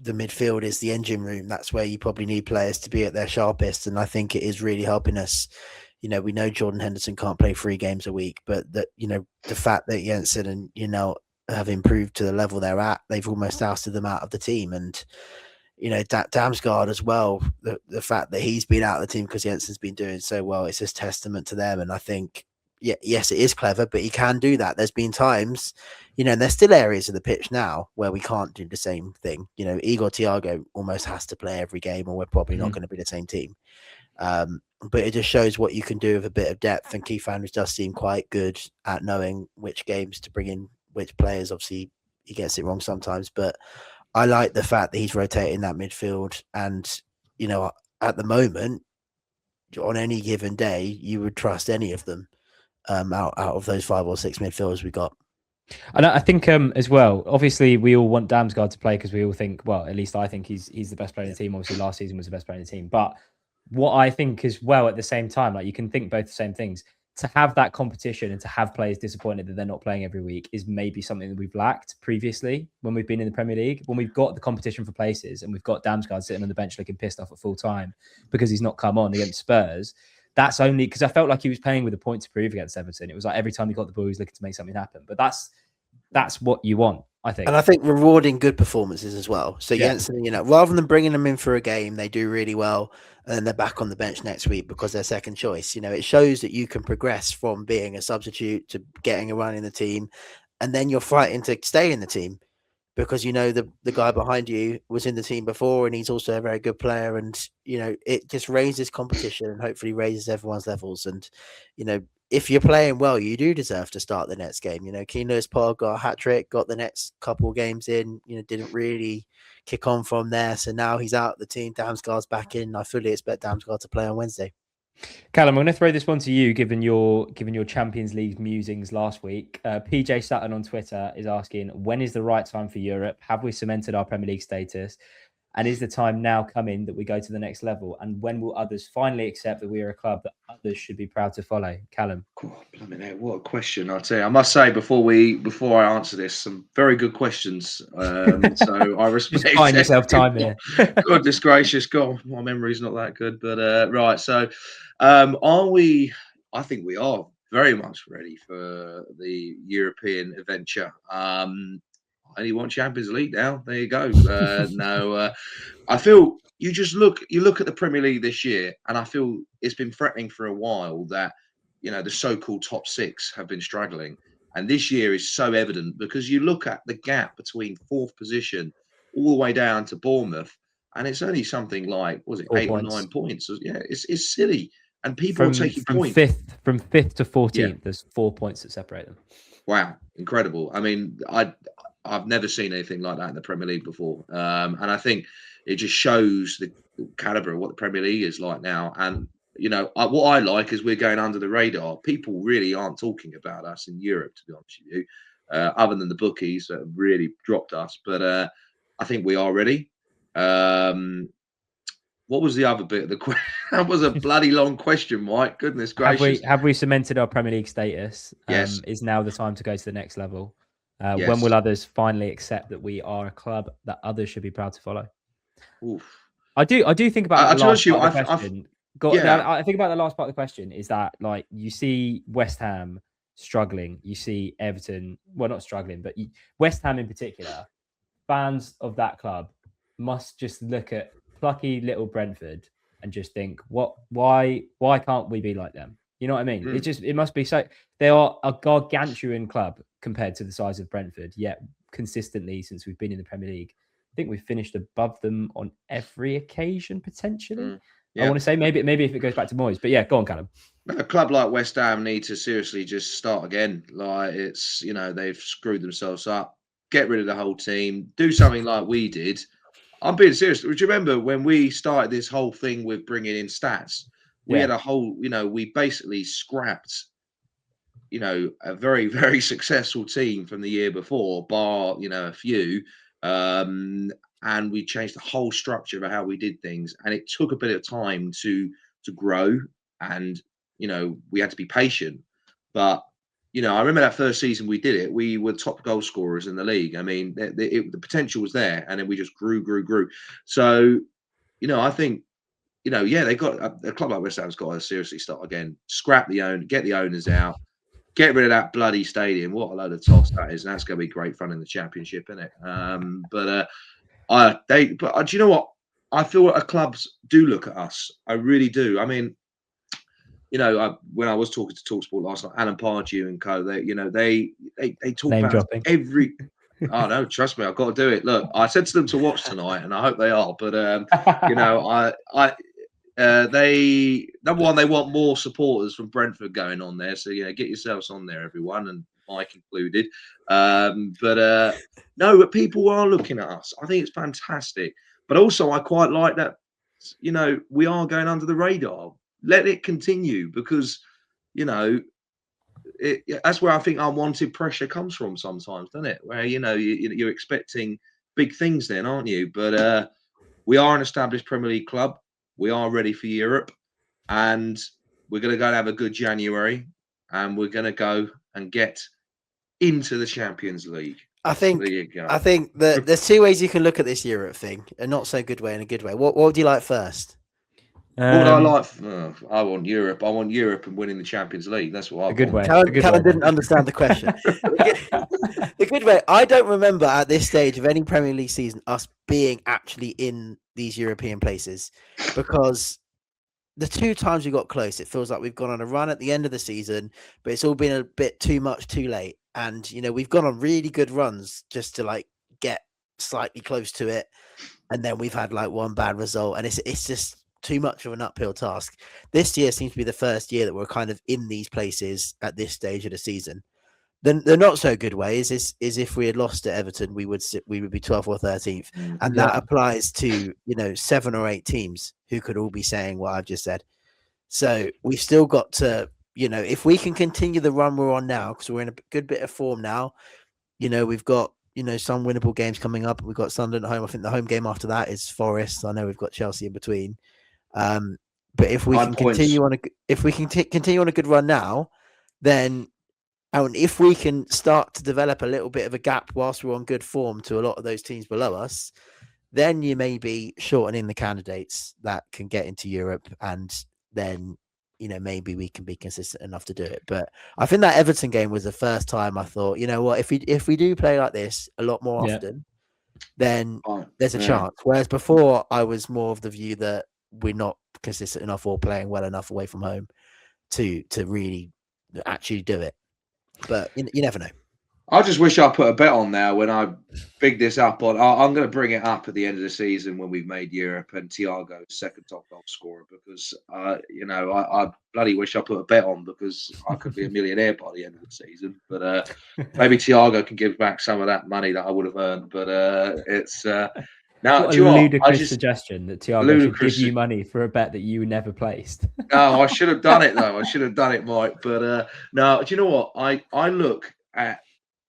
the midfield is the engine room. That's where you probably need players to be at their sharpest. And I think it is really helping us. We know Jordan Henderson can't play 3 games a week, but that, the fact that Jensen and Janelt have improved to the level they're at, they've almost ousted them out of the team. And, Damsgaard as well, the fact that he's been out of the team because Jensen's been doing so well, it's just testament to them. And I think, yes, it is clever, but he can do that. There's been times, and there's still areas of the pitch now where we can't do the same thing. Igor Thiago almost has to play every game, or we're probably not going to be the same team. But it just shows what you can do with a bit of depth. And Keith Andrews does seem quite good at knowing which games to bring in which players. Obviously, he gets it wrong sometimes, but I like the fact that he's rotating that midfield. And, at the moment, on any given day, you would trust any of them out of those 5 or 6 midfielders we got. And I think as well, obviously we all want Damsgaard to play because we all think, well, at least I think he's the best player in the team. Obviously last season was the best player in the team. But what I think as well at the same time, like you can think both the same things, to have that competition and to have players disappointed that they're not playing every week is maybe something that we've lacked previously when we've been in the Premier League. When we've got the competition for places and we've got Damsgaard sitting on the bench looking pissed off at full time because he's not come on against Spurs. That's only because I felt like he was playing with a point to prove against Everton. It was like every time he got the ball, he was looking to make something happen. But that's what you want, I think. And I think rewarding good performances as well. So Yeah. Jensen, rather than bringing them in for a game, they do really well, and then they're back on the bench next week because they're second choice. It shows that you can progress from being a substitute to getting a run in the team, and then you're fighting to stay in the team because the guy behind you was in the team before, and he's also a very good player, and it just raises competition and hopefully raises everyone's levels. And if you're playing well, you do deserve to start the next game. Keane Lewis-Podd got a hat trick, got the next couple of games in, didn't really kick on from there. So now he's out of the team. Damsgaard's back in. I fully expect Damsgaard to play on Wednesday. Callum, I'm going to throw this one to you, given your Champions League musings last week. PJ Sutton on Twitter is asking, when is the right time for Europe? Have we cemented our Premier League status? And is the time now coming that we go to the next level? And when will others finally accept that we are a club that others should be proud to follow? Callum. God, what a question! I tell you, I must say before I answer this, some very good questions. So I respect. Just buying yourself time here. Goodness gracious, God, my memory's not that good. But right, so are we? I think we are very much ready for the European adventure. Only one Champions League now. There you go. No, I feel you look at the Premier League this year, and I feel it's been threatening for a while that the so-called top six have been struggling, and this year is so evident because you look at the gap between fourth position all the way down to Bournemouth, and it's only something like 8 or 9 points. Yeah, it's silly, and people are taking points from fifth to 14th. Yeah. There's 4 points that separate them. Wow, incredible! I mean, I've never seen anything like that in the Premier League before. And I think it just shows the caliber of what the Premier League is like now. And, what I like is we're going under the radar. People really aren't talking about us in Europe, to be honest with you, other than the bookies that have really dropped us. But I think we are ready. What was the other bit of the question? That was a bloody long question, Mike. Goodness gracious. Have we cemented our Premier League status? Yes. Is now the time to go to the next level? Yes. When will others finally accept that we are a club that others should be proud to follow? Oof. I do think about the last part of the question. I think about the last part of the question is that, like, you see West Ham struggling, you see Everton, well, not struggling, but West Ham in particular, fans of that club must just look at plucky little Brentford and just think, why can't we be like them? You know what I mean? It must be so. They are a gargantuan club compared to the size of Brentford, yet consistently since we've been in the Premier League, I think we've finished above them on every occasion potentially. Yeah. I want to say maybe if it goes back to Moyes, but yeah, go on, Callum. A club like West Ham need to seriously just start again. Like, it's they've screwed themselves up. Get rid of the whole team. Do something like we did. I'm being serious. Do you remember when we started this whole thing with bringing in stats? We had a whole, we basically scrapped, a very, very successful team from the year before, bar, a few. And we changed the whole structure of how we did things. And it took a bit of time to grow. And, we had to be patient. But, I remember that first season we did it. We were top goal scorers in the league. I mean, the potential was there. And then we just grew. So, I think, they got a club like West Ham's got to seriously start again. Scrap get the owners out. Get rid of that bloody stadium. What a load of toss that is. And that's going to be great fun in the Championship, isn't it? But do you know what? I feel like clubs do look at us. I really do. I mean, when I was talking to TalkSport last night, Alan Pardew and co, they talk Name about dropping. every. Oh no, trust me, I've got to do it. Look, I said to them to watch tonight, and I hope they are. But they number one, they want more supporters from Brentford going on there. So get yourselves on there, everyone, and Mike included. But people are looking at us. I think it's fantastic. But also, I quite like that. We are going under the radar. Let it continue because that's where I think unwanted pressure comes from sometimes, doesn't it? Where you're expecting big things, then, aren't you? But we are an established Premier League club. We are ready for Europe, and we're going to go and have a good January, and we're going to go and get into the Champions League. I think there you go. I think that there's two ways you can look at this Europe thing, a not so good way and a good way. What would you like first? What would I like? I want Europe. I want Europe and winning the Champions League. That's what I want. Good way. Callum didn't understand the question. The good way. I don't remember at this stage of any Premier League season us being actually in these European places, because the two times we got close, it feels like we've gone on a run at the end of the season, but it's all been a bit too much too late. And, we've gone on really good runs just to get slightly close to it. And then we've had one bad result. And it's just too much of an uphill task. This year seems to be the first year that we're kind of in these places at this stage of the season. The not so good way is if we had lost to Everton, we would be 12th or 13th. And that applies to, 7 or 8 teams who could all be saying what I've just said. So we've still got to, if we can continue the run we're on now, because we're in a good bit of form now, we've got, some winnable games coming up. We've got Sunderland at home. I think the home game after that is Forest. I know we've got Chelsea in between. But if we can continue on a good run now, then, and if we can start to develop a little bit of a gap whilst we're on good form to a lot of those teams below us, then you may be shortening the candidates that can get into Europe, and then maybe we can be consistent enough to do it. But I think that Everton game was the first time I thought, if we do play like this a lot more often, then there's a chance. Whereas before, I was more of the view that we're not consistent enough or playing well enough away from home to really actually do it. But you never know. I just wish I put a bet on there when I big this up on. I'm going to bring it up at the end of the season when we've made Europe and Thiago's second top goal scorer, because I bloody wish I put a bet on, because I could be a millionaire by the end of the season. But maybe Thiago can give back some of that money that I would have earned. But it's now a ludicrous suggestion that Thiago should give you money for a bet that you never placed. No, I should have done it though. I should have done it, Mike. But no, do you know what? I look at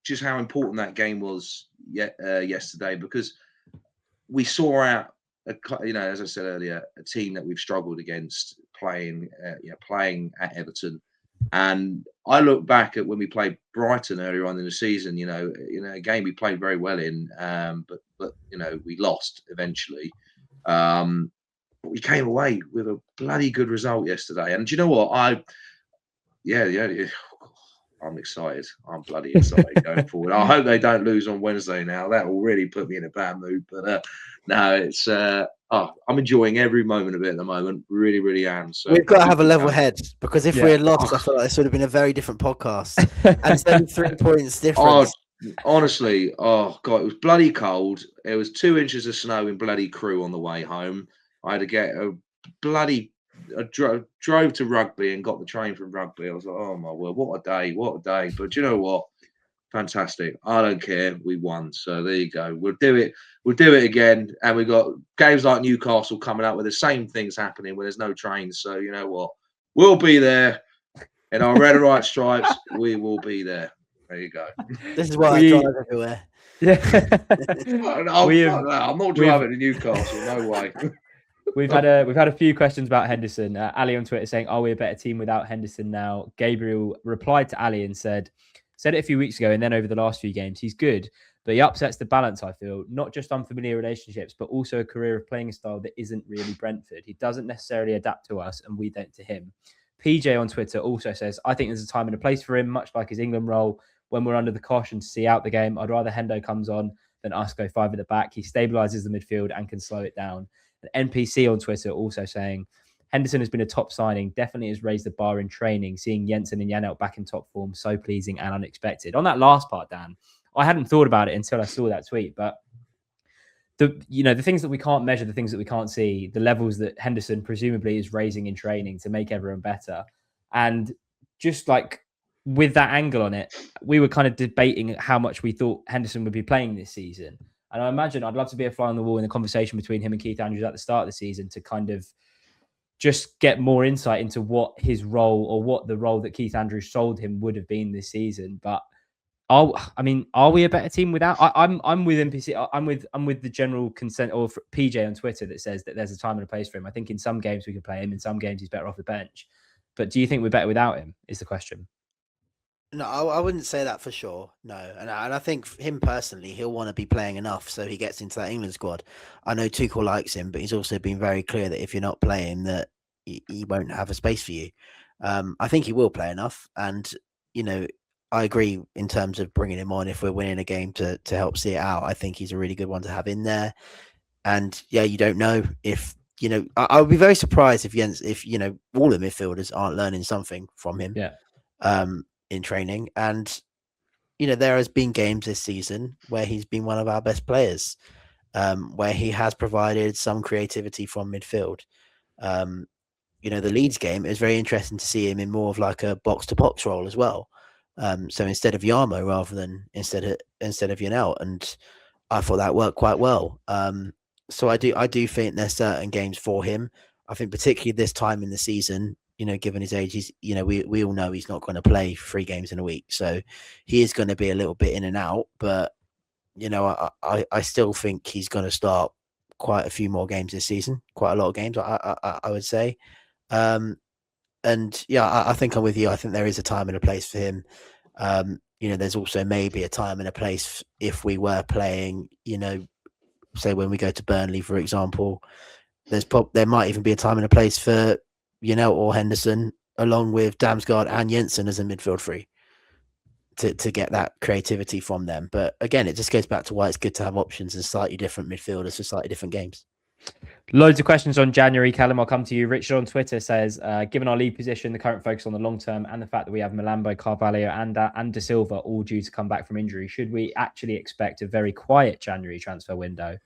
just how important that game was yesterday, because we saw out, as I said earlier, a team that we've struggled against playing at Everton. And I look back at when we played Brighton earlier on in the season, a game we played very well in, but we lost eventually. But we came away with a bloody good result yesterday. And do you know what? I'm excited. I'm bloody excited going forward. I hope they don't lose on Wednesday now. That will really put me in a bad mood. But no, it's I'm enjoying every moment of it at the moment. Really, really am. So we've got to have a level head, because if we had lost, I feel like this would have been a very different podcast. And it's only 3 points difference. Honestly, God, it was bloody cold. It was 2 inches of snow in bloody Crewe on the way home. I had to get I drove to Rugby and got the train from Rugby. I was like, oh my word, what a day. But you know what? Fantastic. I don't care. We won. So there you go. We'll do it again. And we've got games like Newcastle coming up where the same things happening where there's no trains. So you know what? We'll be there in our red and white stripes. We will be there. There you go. This is why I drive everywhere. Yeah. I'm not driving to Newcastle. No way. We've had a few questions about Henderson. Ali on Twitter saying, "Are we a better team without Henderson now?" Gabriel replied to Ali and said it a few weeks ago, and then over the last few games, he's good, but he upsets the balance. I feel not just unfamiliar relationships, but also a career of playing a style that isn't really Brentford. He doesn't necessarily adapt to us, and we don't to him. PJ on Twitter also says, "I think there's a time and a place for him, much like his England role. When we're under the cosh and see out the game, I'd rather Hendo comes on than us go 5 at the back. He stabilises the midfield and can slow it down." NPC on Twitter also saying, "Henderson has been a top signing, definitely has raised the bar in training. Seeing Jensen and Janelt back in top form, so pleasing and unexpected." On that last part, Dan, I hadn't thought about it until I saw that tweet, but the things that we can't measure, the things that we can't see, the levels that Henderson presumably is raising in training to make everyone better. And just like with that angle on it, we were kind of debating how much we thought Henderson would be playing this season. And I imagine I'd love to be a fly on the wall in the conversation between him and Keith Andrews at the start of the season to kind of just get more insight into what his role or what the role that Keith Andrews sold him would have been this season. But are we a better team without? I'm with NPC. I'm with the general consent or PJ on Twitter that says that there's a time and a place for him. I think in some games we could play him. In some games he's better off the bench. But do you think we're better without him? Is the question. No, I wouldn't say that for sure. No, and I think him personally, he'll want to be playing enough so he gets into that England squad. I know Tuchel likes him, but he's also been very clear that if you're not playing, that he won't have a space for you. I think he will play enough, and I agree in terms of bringing him on if we're winning a game to help see it out. I think he's a really good one to have in there. And yeah, you don't know if I would be very surprised if all the midfielders aren't learning something from him. Yeah. In training, and there has been games this season where he's been one of our best players, where he has provided some creativity from midfield. The Leeds game, it was very interesting to see him in more of like a box to box role as well. So instead of Yarmo rather than instead of Janelt, and I thought that worked quite well. So I do think there's certain games for him. I think particularly this time in the season, given his age, he's, we all know he's not going to play 3 games in a week. So he is going to be a little bit in and out, but, I still think he's going to start quite a few more games this season, quite a lot of games, I would say. And yeah, I think I'm with you. I think there is a time and a place for him. There's also maybe a time and a place if we were playing, say when we go to Burnley, for example, there might even be a time and a place for or Henderson, along with Damsgaard and Jensen as a midfield three, to get that creativity from them. But again, it just goes back to why it's good to have options and slightly different midfielders for slightly different games. Loads of questions on January, Callum. I'll come to you. Richard on Twitter says, given our lead position, the current focus on the long term, and the fact that we have Malambo, Carvalho, and De Silva all due to come back from injury, should we actually expect a very quiet January transfer window,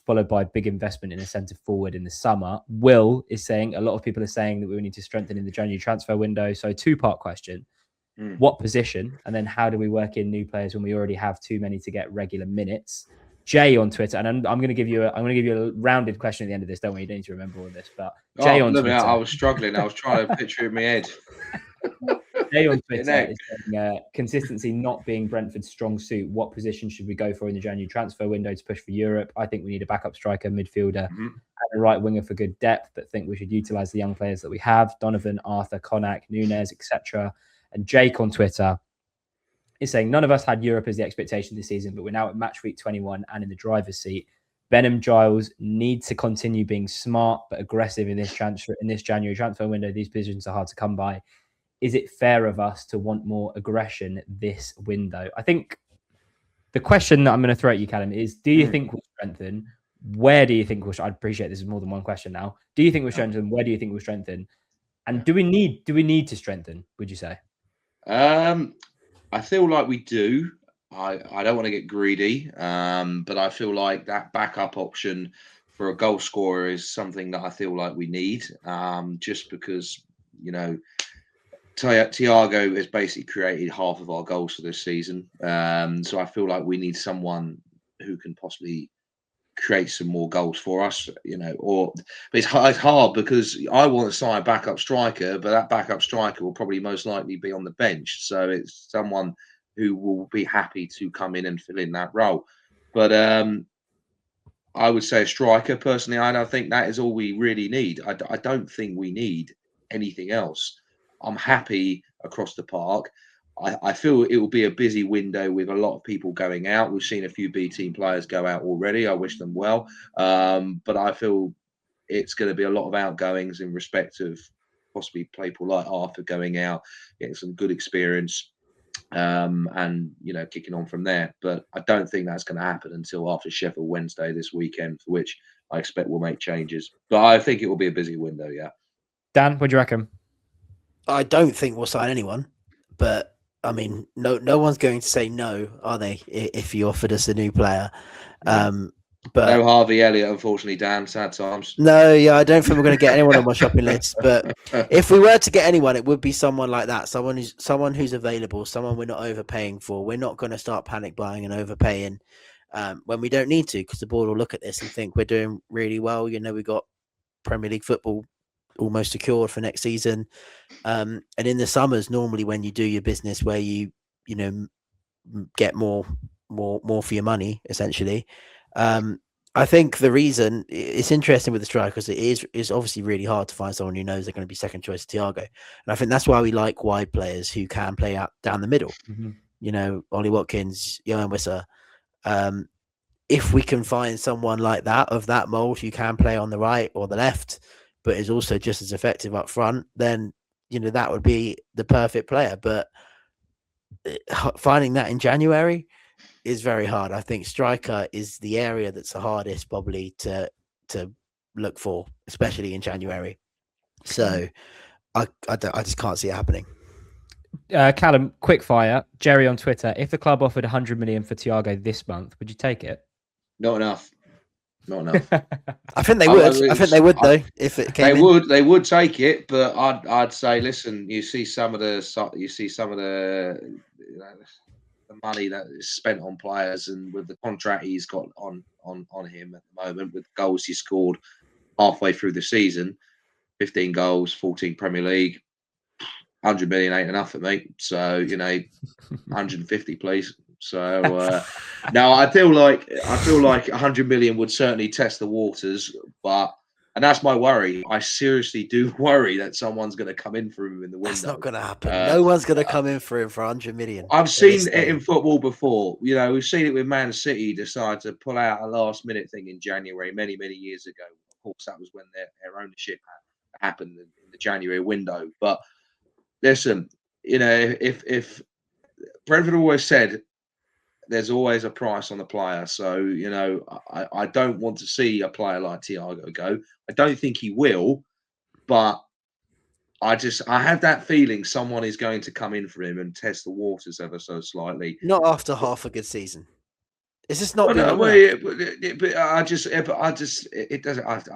followed by a big investment in a centre forward in the summer? Will is saying, a lot of people are saying that we need to strengthen in the January transfer window. So 2-part question. What position? And then how do we work in new players when we already have too many to get regular minutes? Jay on Twitter, and I'm going to give you a rounded question at the end of this. Don't worry, you don't need to remember all of this. But Jay on Twitter, I was struggling. I was trying to picture it in my head. Jay on Twitter is saying, consistency not being Brentford's strong suit. What position should we go for in the January transfer window to push for Europe? I think we need a backup striker, midfielder, and a right winger for good depth. But think we should utilise the young players that we have: Donovan, Arthur, Konak, Nunes, etc. And Jake on Twitter is saying, none of us had Europe as the expectation this season, but we're now at match week 21 and in the driver's seat. Benham Giles need to continue being smart but aggressive in this January transfer window. These positions are hard to come by. Is it fair of us to want more aggression this window? I think the question that I'm going to throw at you, Callum, is: do you think we'll strengthen? Where do you think we'll? I appreciate this is more than one question now. Do you think we'll strengthen? Where do you think we'll strengthen? And do we need to strengthen? Would you say? I feel like we do. I don't want to get greedy, but I feel like that backup option for a goal scorer is something that I feel like we need. Just because Thiago has basically created half of our goals for this season, so I feel like we need someone who can possibly create some more goals for us, but it's hard because I want to sign a backup striker, but that backup striker will probably most likely be on the bench. So it's someone who will be happy to come in and fill in that role. But I would say a striker personally. I don't think that is all we really need. I don't think we need anything else. I'm happy across the park. I feel it will be a busy window with a lot of people going out. We've seen a few B team players go out already. I wish them well. But I feel it's going to be a lot of outgoings in respect of possibly people like Arthur going out, getting some good experience, and kicking on from there. But I don't think that's going to happen until after Sheffield Wednesday this weekend, for which I expect we'll make changes. But I think it will be a busy window, yeah. Dan, what do you reckon? I don't think we'll sign anyone, but I mean, no one's going to say no, are they? If you offered us a new player, but no Harvey Elliott, unfortunately, Dan. Sad times. No, yeah, I don't think we're going to get anyone on my shopping list. But if we were to get anyone, it would be someone like that, someone who's available, someone we're not overpaying for. We're not going to start panic buying and overpaying when we don't need to, because the board will look at this and think we're doing really well. We got Premier League football almost secured for next season. And in the summers, normally when you do your business where you get more for your money, essentially. I think the reason it's interesting with the strikers, is obviously really hard to find someone who knows they're going to be second choice Thiago. And I think that's why we like wide players who can play out down the middle. Mm-hmm. Ollie Watkins, Johan Wissa. If we can find someone like that, of that mold, who can play on the right or the left, but is also just as effective up front, then, that would be the perfect player. But finding that in January is very hard. I think striker is the area that's the hardest probably to look for, especially in January. So I just can't see it happening. Callum, quick fire. Jerry on Twitter: if the club offered 100 million for Thiago this month, would you take it? Not enough. I think they would. I think they would, though. If it came, they would take it. But I'd say, listen, you see some of the the money that is spent on players, and with the contract he's got on him at the moment, with the goals he scored halfway through the season, 15 goals, 14 Premier League, 100 million ain't enough for me. So 150, please. So now I feel like 100 million would certainly test the waters, and that's my worry. I seriously do worry that someone's going to come in for him in the window. That's not going to happen. No one's going to come in for him for 100 million. I've seen it in football before. We've seen it with Man City decide to pull out a last minute thing in January many years ago. Of course, that was when their ownership happened in the January window. But listen, if Brentford always said, there's always a price on the player. So, I don't want to see a player like Thiago go. I don't think he will, but I have that feeling someone is going to come in for him and test the waters ever so slightly. Not after half a good season. Is this not? But I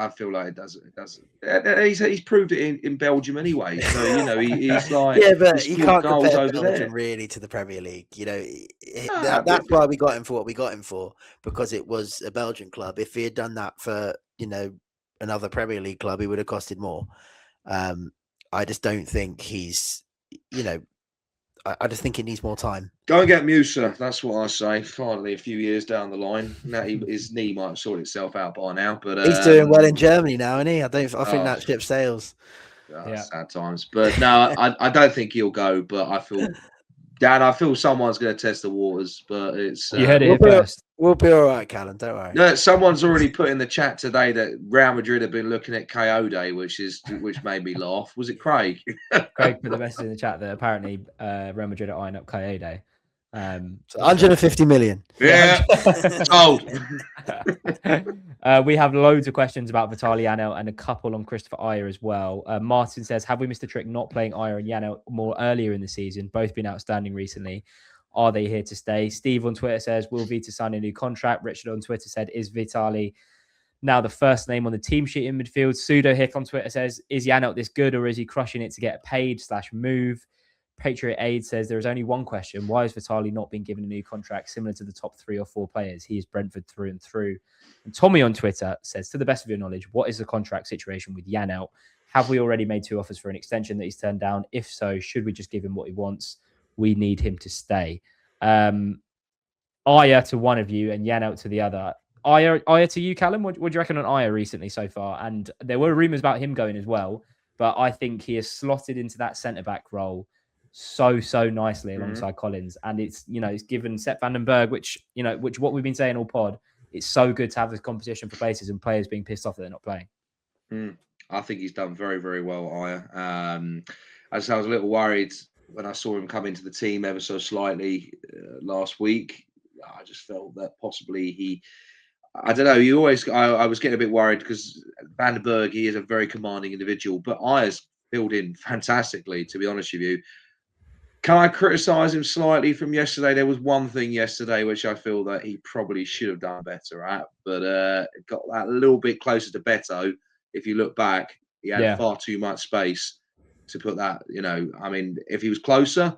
feel like it doesn't. It doesn't. He's proved it in Belgium anyway. So he's like, but you can't compare Belgium really to the Premier League. That's why we got him for what we got him for, because it was a Belgian club. If he had done that for another Premier League club, he would have costed more. I just don't think he's I just think it needs more time. Go and get Musa. That's what I say. Finally, a few years down the line, now his knee might have sorted itself out by now. But he's doing well in Germany now, isn't he? I think that ship sails. Sad times. But no, I don't think he'll go. But I feel someone's going to test the waters. But it's you heard it first. We'll be all right, Callum. Don't worry. No, someone's already put in the chat today that Real Madrid have been looking at Coyote, which made me laugh. Was it Craig? Craig put the message in the chat that apparently Real Madrid are eyeing up Coyote. So 150 million. Yeah, sold. We have loads of questions about Vitaly Janelt and a couple on Christopher Ajer as well. Martin says, have we missed a trick not playing Ajer and Janelt more earlier in the season? Both been outstanding recently. Are they here to stay? Steve on Twitter says, will Vita sign a new contract? Richard on Twitter said, is Vitaly now the first name on the team sheet in midfield? Pseudo Hick on Twitter says, is Janelt this good, or is he crushing it to get paid / move? Patriot Aid says, there is only one question. Why has Vitaly not been given a new contract similar to the top 3 or 4 players? He is Brentford through and through. And Tommy on Twitter says, to the best of your knowledge, what is the contract situation with Janelt? Have we already made 2 offers for an extension that he's turned down? If so, should we just give him what he wants? We need him to stay. Ajer to one of you and Janelt to the other. Ajer to you, Callum. What do you reckon on Ajer recently so far? And there were rumours about him going as well, but I think he has slotted into that centre-back role so nicely alongside Collins. And it's, it's given Sepp van den Berg, which what we've been saying all pod, it's so good to have this competition for places and players being pissed off that they're not playing. I think he's done very, very well, Ajer. I was a little worried when I saw him come into the team ever so slightly last week. I just felt that possibly I don't know. I was getting a bit worried because Van den Berg, he is a very commanding individual, but Ajer's filled in fantastically, to be honest with you. Can I criticise him slightly from yesterday? There was one thing yesterday which I feel that he probably should have done better at, but it got that a little bit closer to Beto. If you look back, he had far too much space to put that, if he was closer,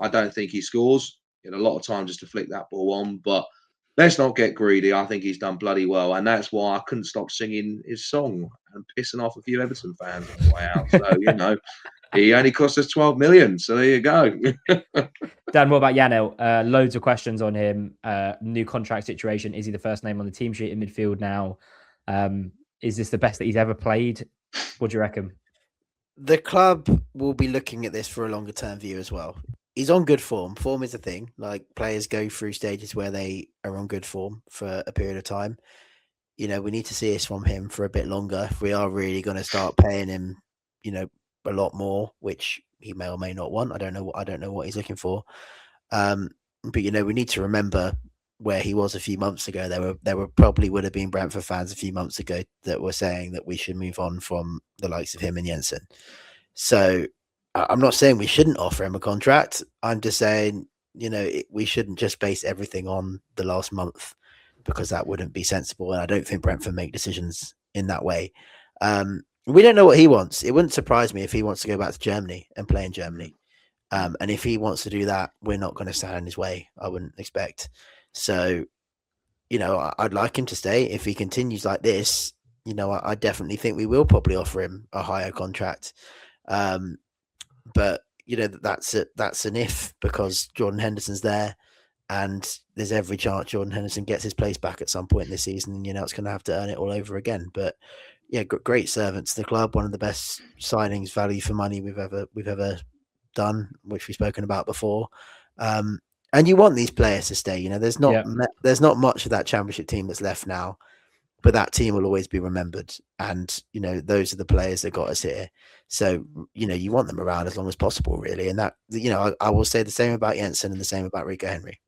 I don't think he scores. He had a lot of time just to flick that ball on, but let's not get greedy. I think he's done bloody well, and that's why I couldn't stop singing his song and pissing off a few Everton fans on the way out. So he only cost us 12 million. So there you go. Dan, what about Janelt? Loads of questions on him. New contract situation. Is he the first name on the team sheet in midfield now? Is this the best that he's ever played? What do you reckon? The club will be looking at this for a longer term view as well. He's on good form. Form is a thing. Like, players go through stages where they are on good form for a period of time. We need to see this from him for a bit longer. If we are really going to start paying him, a lot more, which he may or may not want. I don't know what he's looking for. But we need to remember where he was a few months ago. There probably would have been Brentford fans a few months ago that were saying that we should move on from the likes of him and Jensen. So I'm not saying we shouldn't offer him a contract. I'm just saying, we shouldn't just base everything on the last month, because that wouldn't be sensible. And I don't think Brentford make decisions in that way. We don't know what he wants. It wouldn't surprise me if he wants to go back to Germany and play in Germany. And if he wants to do that, we're not going to stand in his way, I wouldn't expect. So, I'd like him to stay. If he continues like this, I definitely think we will probably offer him a higher contract. But that's an if, because Jordan Henderson's there, and there's every chance Jordan Henderson gets his place back at some point this season. And it's going to have to earn it all over again. But yeah, great servant to the club. One of the best signings, value for money we've ever done, which we've spoken about before. And you want these players to stay. There's not much of that Championship team that's left now, but that team will always be remembered. And those are the players that got us here. So you want them around as long as possible, really. And that I will say the same about Jensen and the same about Rico Henry.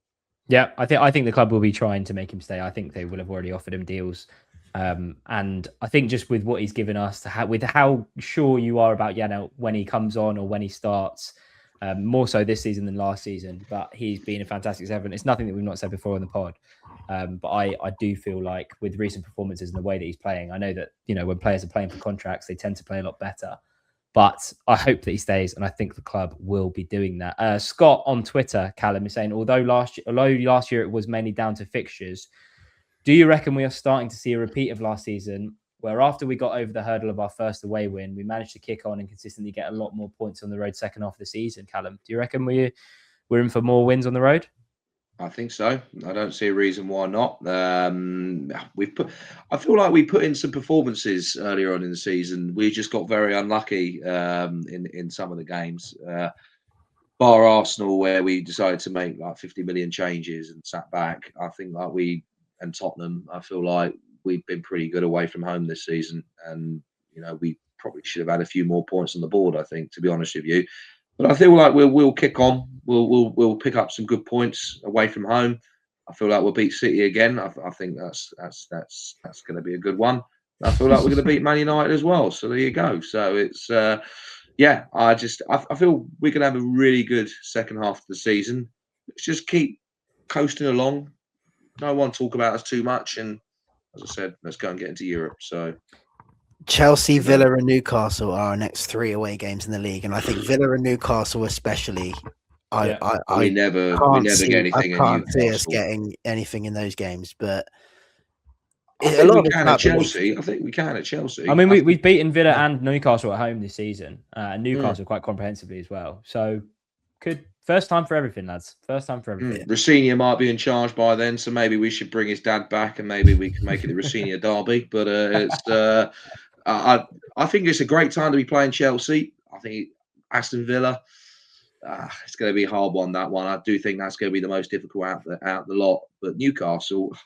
Yeah, I think the club will be trying to make him stay. I think they will have already offered him deals. And I think just with what he's given us, with how sure you are about Janelt when he comes on or when he starts, more so this season than last season, but he's been a fantastic servant. It's nothing that we've not said before on the pod. But I do feel like with recent performances and the way that he's playing, I know that, when players are playing for contracts, they tend to play a lot better. But I hope that he stays, and I think the club will be doing that. Scott on Twitter, Callum, is saying, although last year it was mainly down to fixtures, do you reckon we are starting to see a repeat of last season, where after we got over the hurdle of our first away win, we managed to kick on and consistently get a lot more points on the road second half of the season? Callum, do you reckon we're in for more wins on the road? I think so. I don't see a reason why not. I feel like we put in some performances earlier on in the season. We just got very unlucky in some of the games. Bar Arsenal, where we decided to make like 50 million changes and sat back. I think and Tottenham, I feel like we've been pretty good away from home this season, and we probably should have had a few more points on the board, I think, to be honest with you. But I feel like we'll kick on. We'll pick up some good points away from home. I feel like we'll beat City again. I think that's going to be a good one. I feel like we're going to beat Man United as well. So there you go. So it's I feel we're going to have a really good second half of the season. Let's just keep coasting along. No one talk about us too much, and as I said, let's go and get into Europe. So Chelsea, Villa, and Newcastle are our next 3 away games in the league, and I think Villa and Newcastle especially. We never get anything. I can't see us getting anything in those games, but I think we can at Chelsea. I think we can at Chelsea. I mean, we've beaten Villa and Newcastle at home this season, and Newcastle quite comprehensively as well. So first time for everything, lads. First time for everything. Rosenior might be in charge by then, so maybe we should bring his dad back, and maybe we can make it the Rosenior derby. But I think it's a great time to be playing Chelsea. I think Aston Villa, it's going to be a hard one, that one. I do think that's going to be the most difficult out the lot. But Newcastle,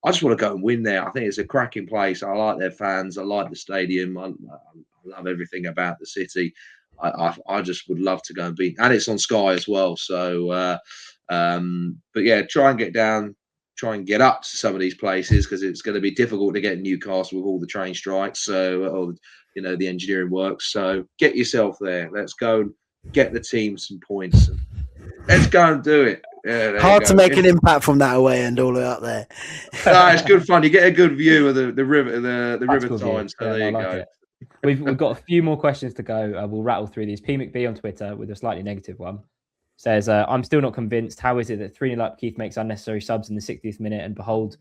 I just want to go and win there. I think it's a cracking place. I like their fans. I like the stadium. I love everything about the city. I just would love to go and beat, and it's on Sky as well. So, but yeah, try and get down, try and get up to some of these places, because it's going to be difficult to get Newcastle with all the train strikes. So, the engineering works. So get yourself there. Let's go and get the team some points. Let's go and do it. Yeah, hard to make an impact from that away and all the way up there. It's good fun. You get a good view of the river, the river Tyne. So there you go. We've got a few more questions to go. We'll rattle through these. P McB on Twitter with a slightly negative one. says, I'm still not convinced. How is it that 3-0 up, Keith makes unnecessary subs in the 60th minute, and behold,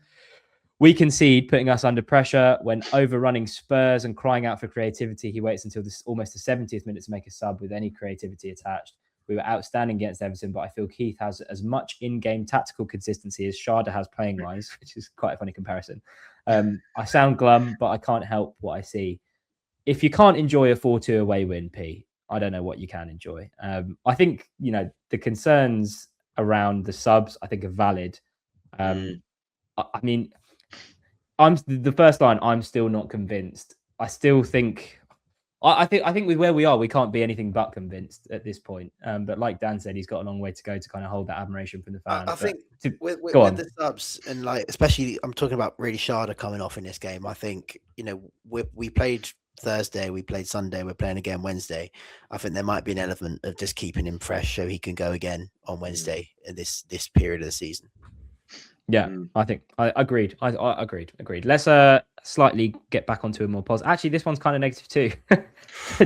we concede, putting us under pressure. When overrunning Spurs and crying out for creativity, he waits until almost the 70th minute to make a sub with any creativity attached. We were outstanding against Everton, but I feel Keith has as much in-game tactical consistency as Sharda has playing-wise, which is quite a funny comparison. I sound glum, but I can't help what I see. If you can't enjoy a 4-2 away win, P, I don't know what you can enjoy. I think, the concerns around the subs, I think, are valid. I mean, I'm the first line. I'm still not convinced. I still think, I think with where we are, we can't be anything but convinced at this point. But like Dan said, he's got a long way to go to kind of hold that admiration from the fans. I think with the subs, and like, especially I'm talking about really Sharda coming off in this game. I think, we played Thursday, we played Sunday, we're playing again Wednesday. I think there might be an element of just keeping him fresh so he can go again on Wednesday in this period of the season. Yeah, I think I agreed. I agreed. Let's slightly get back onto a more positive. Actually, this one's kind of negative too.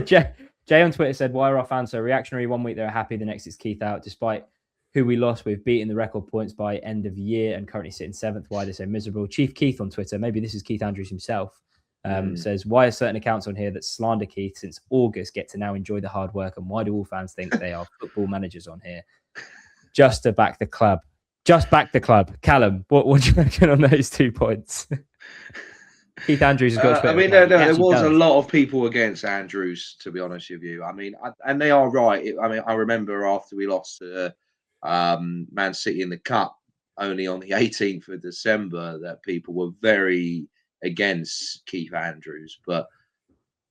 Jay on Twitter said, "Why are our fans so reactionary? One week they're happy, the next it's Keith out. Despite who we lost, we've beaten the record points by end of year and currently sitting 7th. Why they're so miserable?" Chief Keith on Twitter, maybe this is Keith Andrews himself, says, "Why are certain accounts on here that slander Keith since August get to now enjoy the hard work, and why do all fans think they are football managers on here just to back the club?" Just back the club. Callum, what do you reckon on those 2 points? Keith Andrews has got. I mean, there was a lot of people against Andrews, to be honest with you. I mean, and they are right. I mean, I remember after we lost to Man City in the Cup only on the 18th of December that people were very against Keith Andrews. But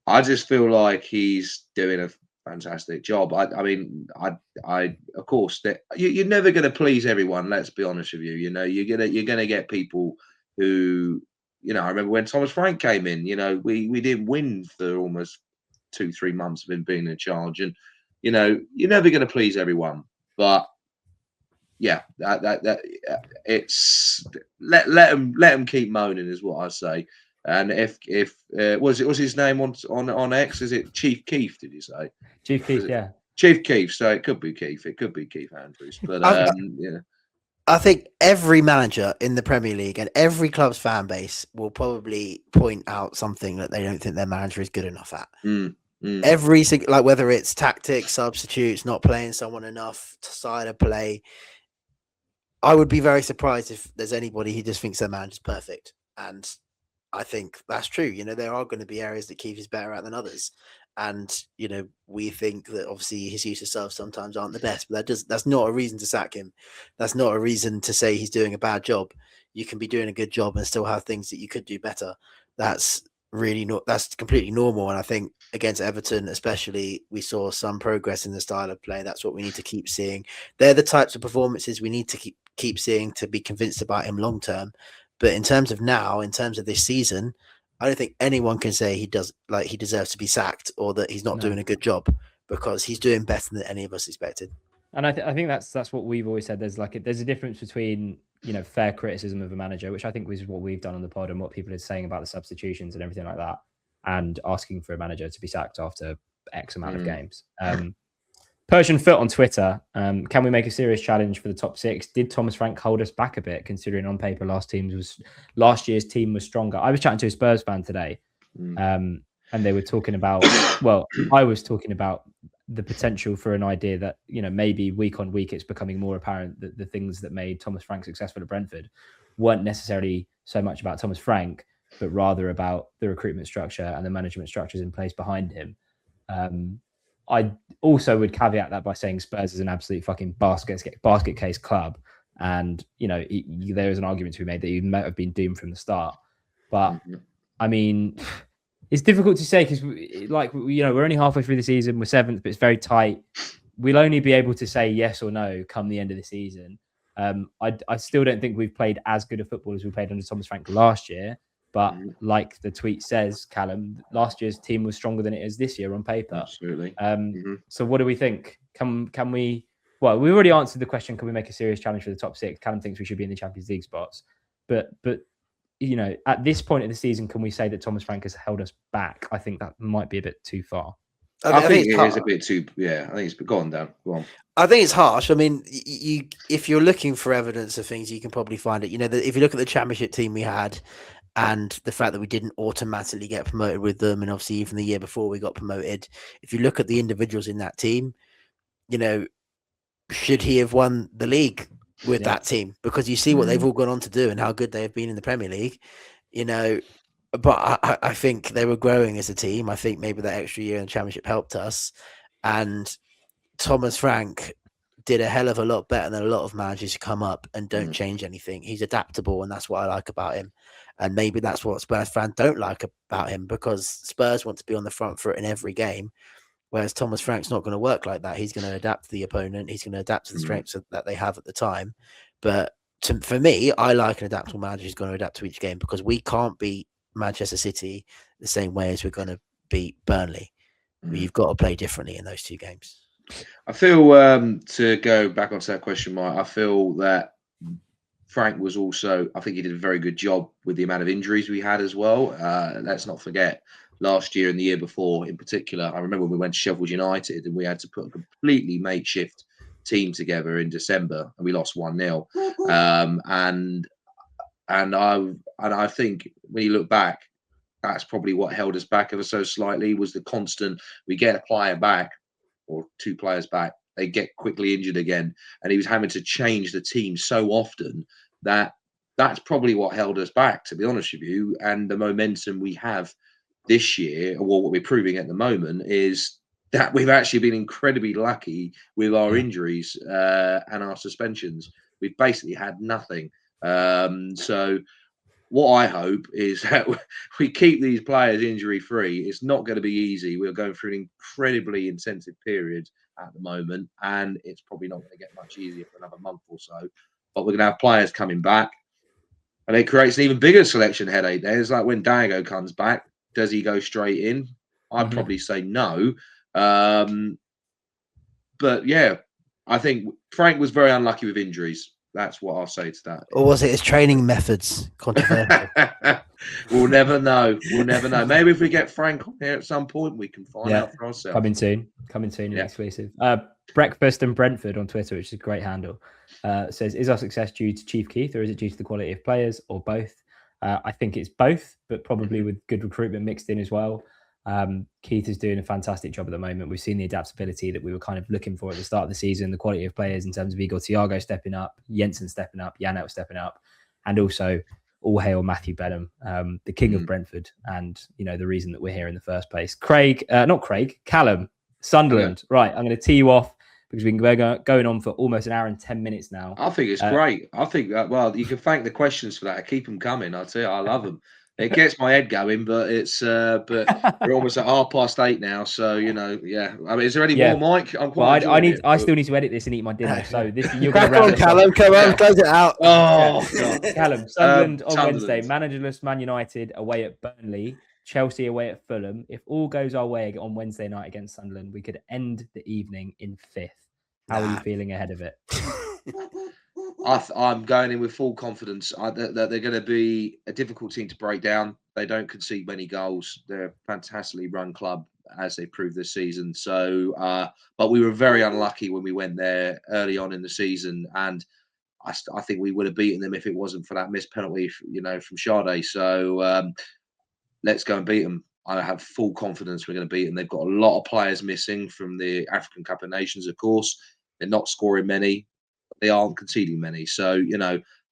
I just feel like he's doing a fantastic job. I mean, of course, that you're never going to please everyone. Let's be honest with you. You're gonna get people who, I remember when Thomas Frank came in. We didn't win for almost 2-3 months of him being in charge, and you're never going to please everyone. But yeah, that it's let them keep moaning is what I say. And if was his name on X? Is it Chief Keith? Did you say Chief Keith? Yeah, Chief Keith. So it could be Keith. It could be Keith Andrews. But yeah, I think every manager in the Premier League and every club's fan base will probably point out something that they don't think their manager is good enough at. Every single, like, whether it's tactics, substitutes, not playing someone enough to side of play. I would be very surprised if there's anybody who just thinks their manager's perfect. And I think that's true. There are going to be areas that Keith is better at than others. And, we think that obviously his use of subs sometimes aren't the best, but that's not a reason to sack him. That's not a reason to say he's doing a bad job. You can be doing a good job and still have things that you could do better. That's completely normal. And I think against Everton, especially, we saw some progress in the style of play. That's what we need to keep seeing. They're the types of performances we need to keep seeing to be convinced about him long term. But in terms of this season, I don't think anyone can say he deserves to be sacked or that he's not doing a good job, because he's doing better than any of us expected. And I think that's what we've always said. There's a difference between fair criticism of a manager, which I think is what we've done on the pod, and what people are saying about the substitutions and everything like that, and asking for a manager to be sacked after X amount of games. Persian Foot on Twitter, can we make a serious challenge for the top 6? Did Thomas Frank hold us back a bit, considering on paper last year's team was stronger? I was chatting to a Spurs fan today, and they were talking about, I was talking about the potential for an idea that, maybe week on week it's becoming more apparent that the things that made Thomas Frank successful at Brentford weren't necessarily so much about Thomas Frank, but rather about the recruitment structure and the management structures in place behind him. I also would caveat that by saying Spurs is an absolute fucking basket case club. And, there is an argument to be made that you might have been doomed from the start. But, I mean, it's difficult to say because, we're only halfway through the season. We're 7th, but it's very tight. We'll only be able to say yes or no come the end of the season. I still don't think we've played as good a football as we played under Thomas Frank last year. But like the tweet says, Callum, last year's team was stronger than it is this year on paper. Absolutely. So what do we think? Can we? Well, we already answered the question. Can we make a serious challenge for the top 6? Callum thinks we should be in the Champions League spots. But at this point in the season, can we say that Thomas Frank has held us back? I think that might be a bit too far. I think it is a bit too. Yeah, I think it's gone down. Go on. I think it's harsh. I mean, if you're looking for evidence of things, you can probably find it. If you look at the Championship team we had, and the fact that we didn't automatically get promoted with them, and obviously even the year before we got promoted, if you look at the individuals in that team, should he have won the league with that team? Because you see what they've all gone on to do and how good they have been in the Premier League, But I think they were growing as a team. I think maybe that extra year in the Championship helped us. And Thomas Frank did a hell of a lot better than a lot of managers who come up and don't change anything. He's adaptable, and that's what I like about him. And maybe that's what Spurs fans don't like about him, because Spurs want to be on the front foot in every game, whereas Thomas Frank's not going to work like that. He's going to adapt to the opponent. He's going to adapt to the strengths that they have at the time. But for me, I like an adaptable manager who's going to adapt to each game, because we can't beat Manchester City the same way as we're going to beat Burnley. You've got to play differently in those two games. I feel, to go back onto that question, Mike, I feel that Frank was also, I think he did a very good job with the amount of injuries we had as well. Let's not forget, last year and the year before in particular, I remember when we went to Sheffield United and we had to put a completely makeshift team together in December and we lost 1-0. And I think when you look back, that's probably what held us back ever so slightly, was the constant, we get a player back or two players back, they get quickly injured again. And he was having to change the team so often that that's probably what held us back, to be honest with you. And the momentum we have this year, or what we're proving at the moment, is that we've actually been incredibly lucky with our injuries and our suspensions. We've basically had nothing. So what I hope is that we keep these players injury free. It's not going to be easy. We're going through an incredibly intensive period at the moment, and it's probably not going to get much easier for another month or so. But we're going to have players coming back, and it creates an even bigger selection headache there. It's like when Diego comes back, does he go straight in? I'd probably say no. But yeah, I think Frank was very unlucky with injuries. That's what I'll say to that. Or was it his training methods? Controversial. We'll never know. We'll never know. Maybe if we get Frank on here at some point, we can find out for ourselves. Coming soon, exclusive. Breakfast and Brentford on Twitter, which is a great handle, says, is our success due to Chief Keith, or is it due to the quality of players, or both? I think it's both, but probably with good recruitment mixed in as well. Keith is doing a fantastic job at the moment. We've seen the adaptability that we were kind of looking for at the start of the season, the quality of players in terms of Igor Thiago stepping up, Jensen stepping up, Janelt stepping up, and also all hail Matthew Benham, the king of Brentford, and the reason that we're here in the first place. Callum, Sunderland. Yeah. Right, I'm going to tee you off because we've been going on for almost an hour and 10 minutes now. I think it's great. I think that, you can thank the questions for that. Keep them coming. I tell you, I love them. It gets my head going, but it's but we're almost at 8:30 now, so yeah. I mean, is there any more, Mike? I'm quite. I still need to edit this and eat my dinner. So you're going to Callum. Come on, close it out. Oh, God. Callum, Sunderland on Wednesday, managerless Man United away at Burnley, Chelsea away at Fulham. If all goes our way on Wednesday night against Sunderland, we could end the evening in 5th. How are you feeling ahead of it? I'm going in with full confidence that they're going to be a difficult team to break down. They don't concede many goals. They're a fantastically run club, as they proved this season. So, but we were very unlucky when we went there early on in the season, and I think we would have beaten them if it wasn't for that missed penalty, from Sade. So let's go and beat them. I have full confidence we're going to beat them. They've got a lot of players missing from the African Cup of Nations, of course. They're not scoring many. They aren't conceding many. So,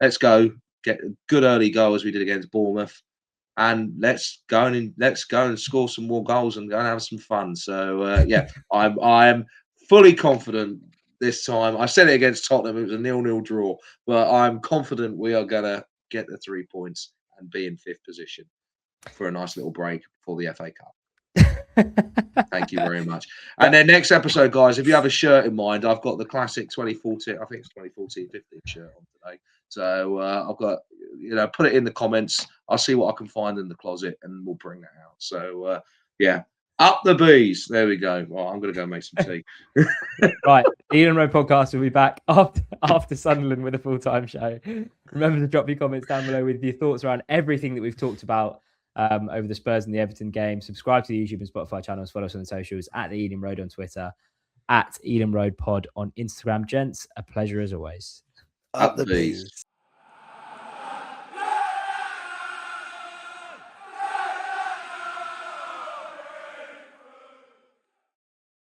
let's go get a good early goal as we did against Bournemouth. And let's go and score some more goals and go and have some fun. So, I am fully confident this time. I said it against Tottenham. It was a 0-0 draw. But I'm confident we are going to get the 3 points and be in 5th position for a nice little break before the FA Cup. Thank you very much. And then next episode, guys, if you have a shirt in mind, I've got the classic 2014, I think it's 2014-15 shirt on today. So I've got, put it in the comments. I'll see what I can find in the closet and we'll bring that out. So up the bees. There we go. Well, I'm going to go make some tea. Right. Eden Road Podcast will be back after Sunderland with a full-time show. Remember to drop your comments down below with your thoughts around everything that we've talked about. over the Spurs and the Everton game. Subscribe to the YouTube and Spotify channels. Follow us on the socials at the Ealing Road on Twitter, at Ealing Road Pod on Instagram. Gents, a pleasure as always. Up the bees.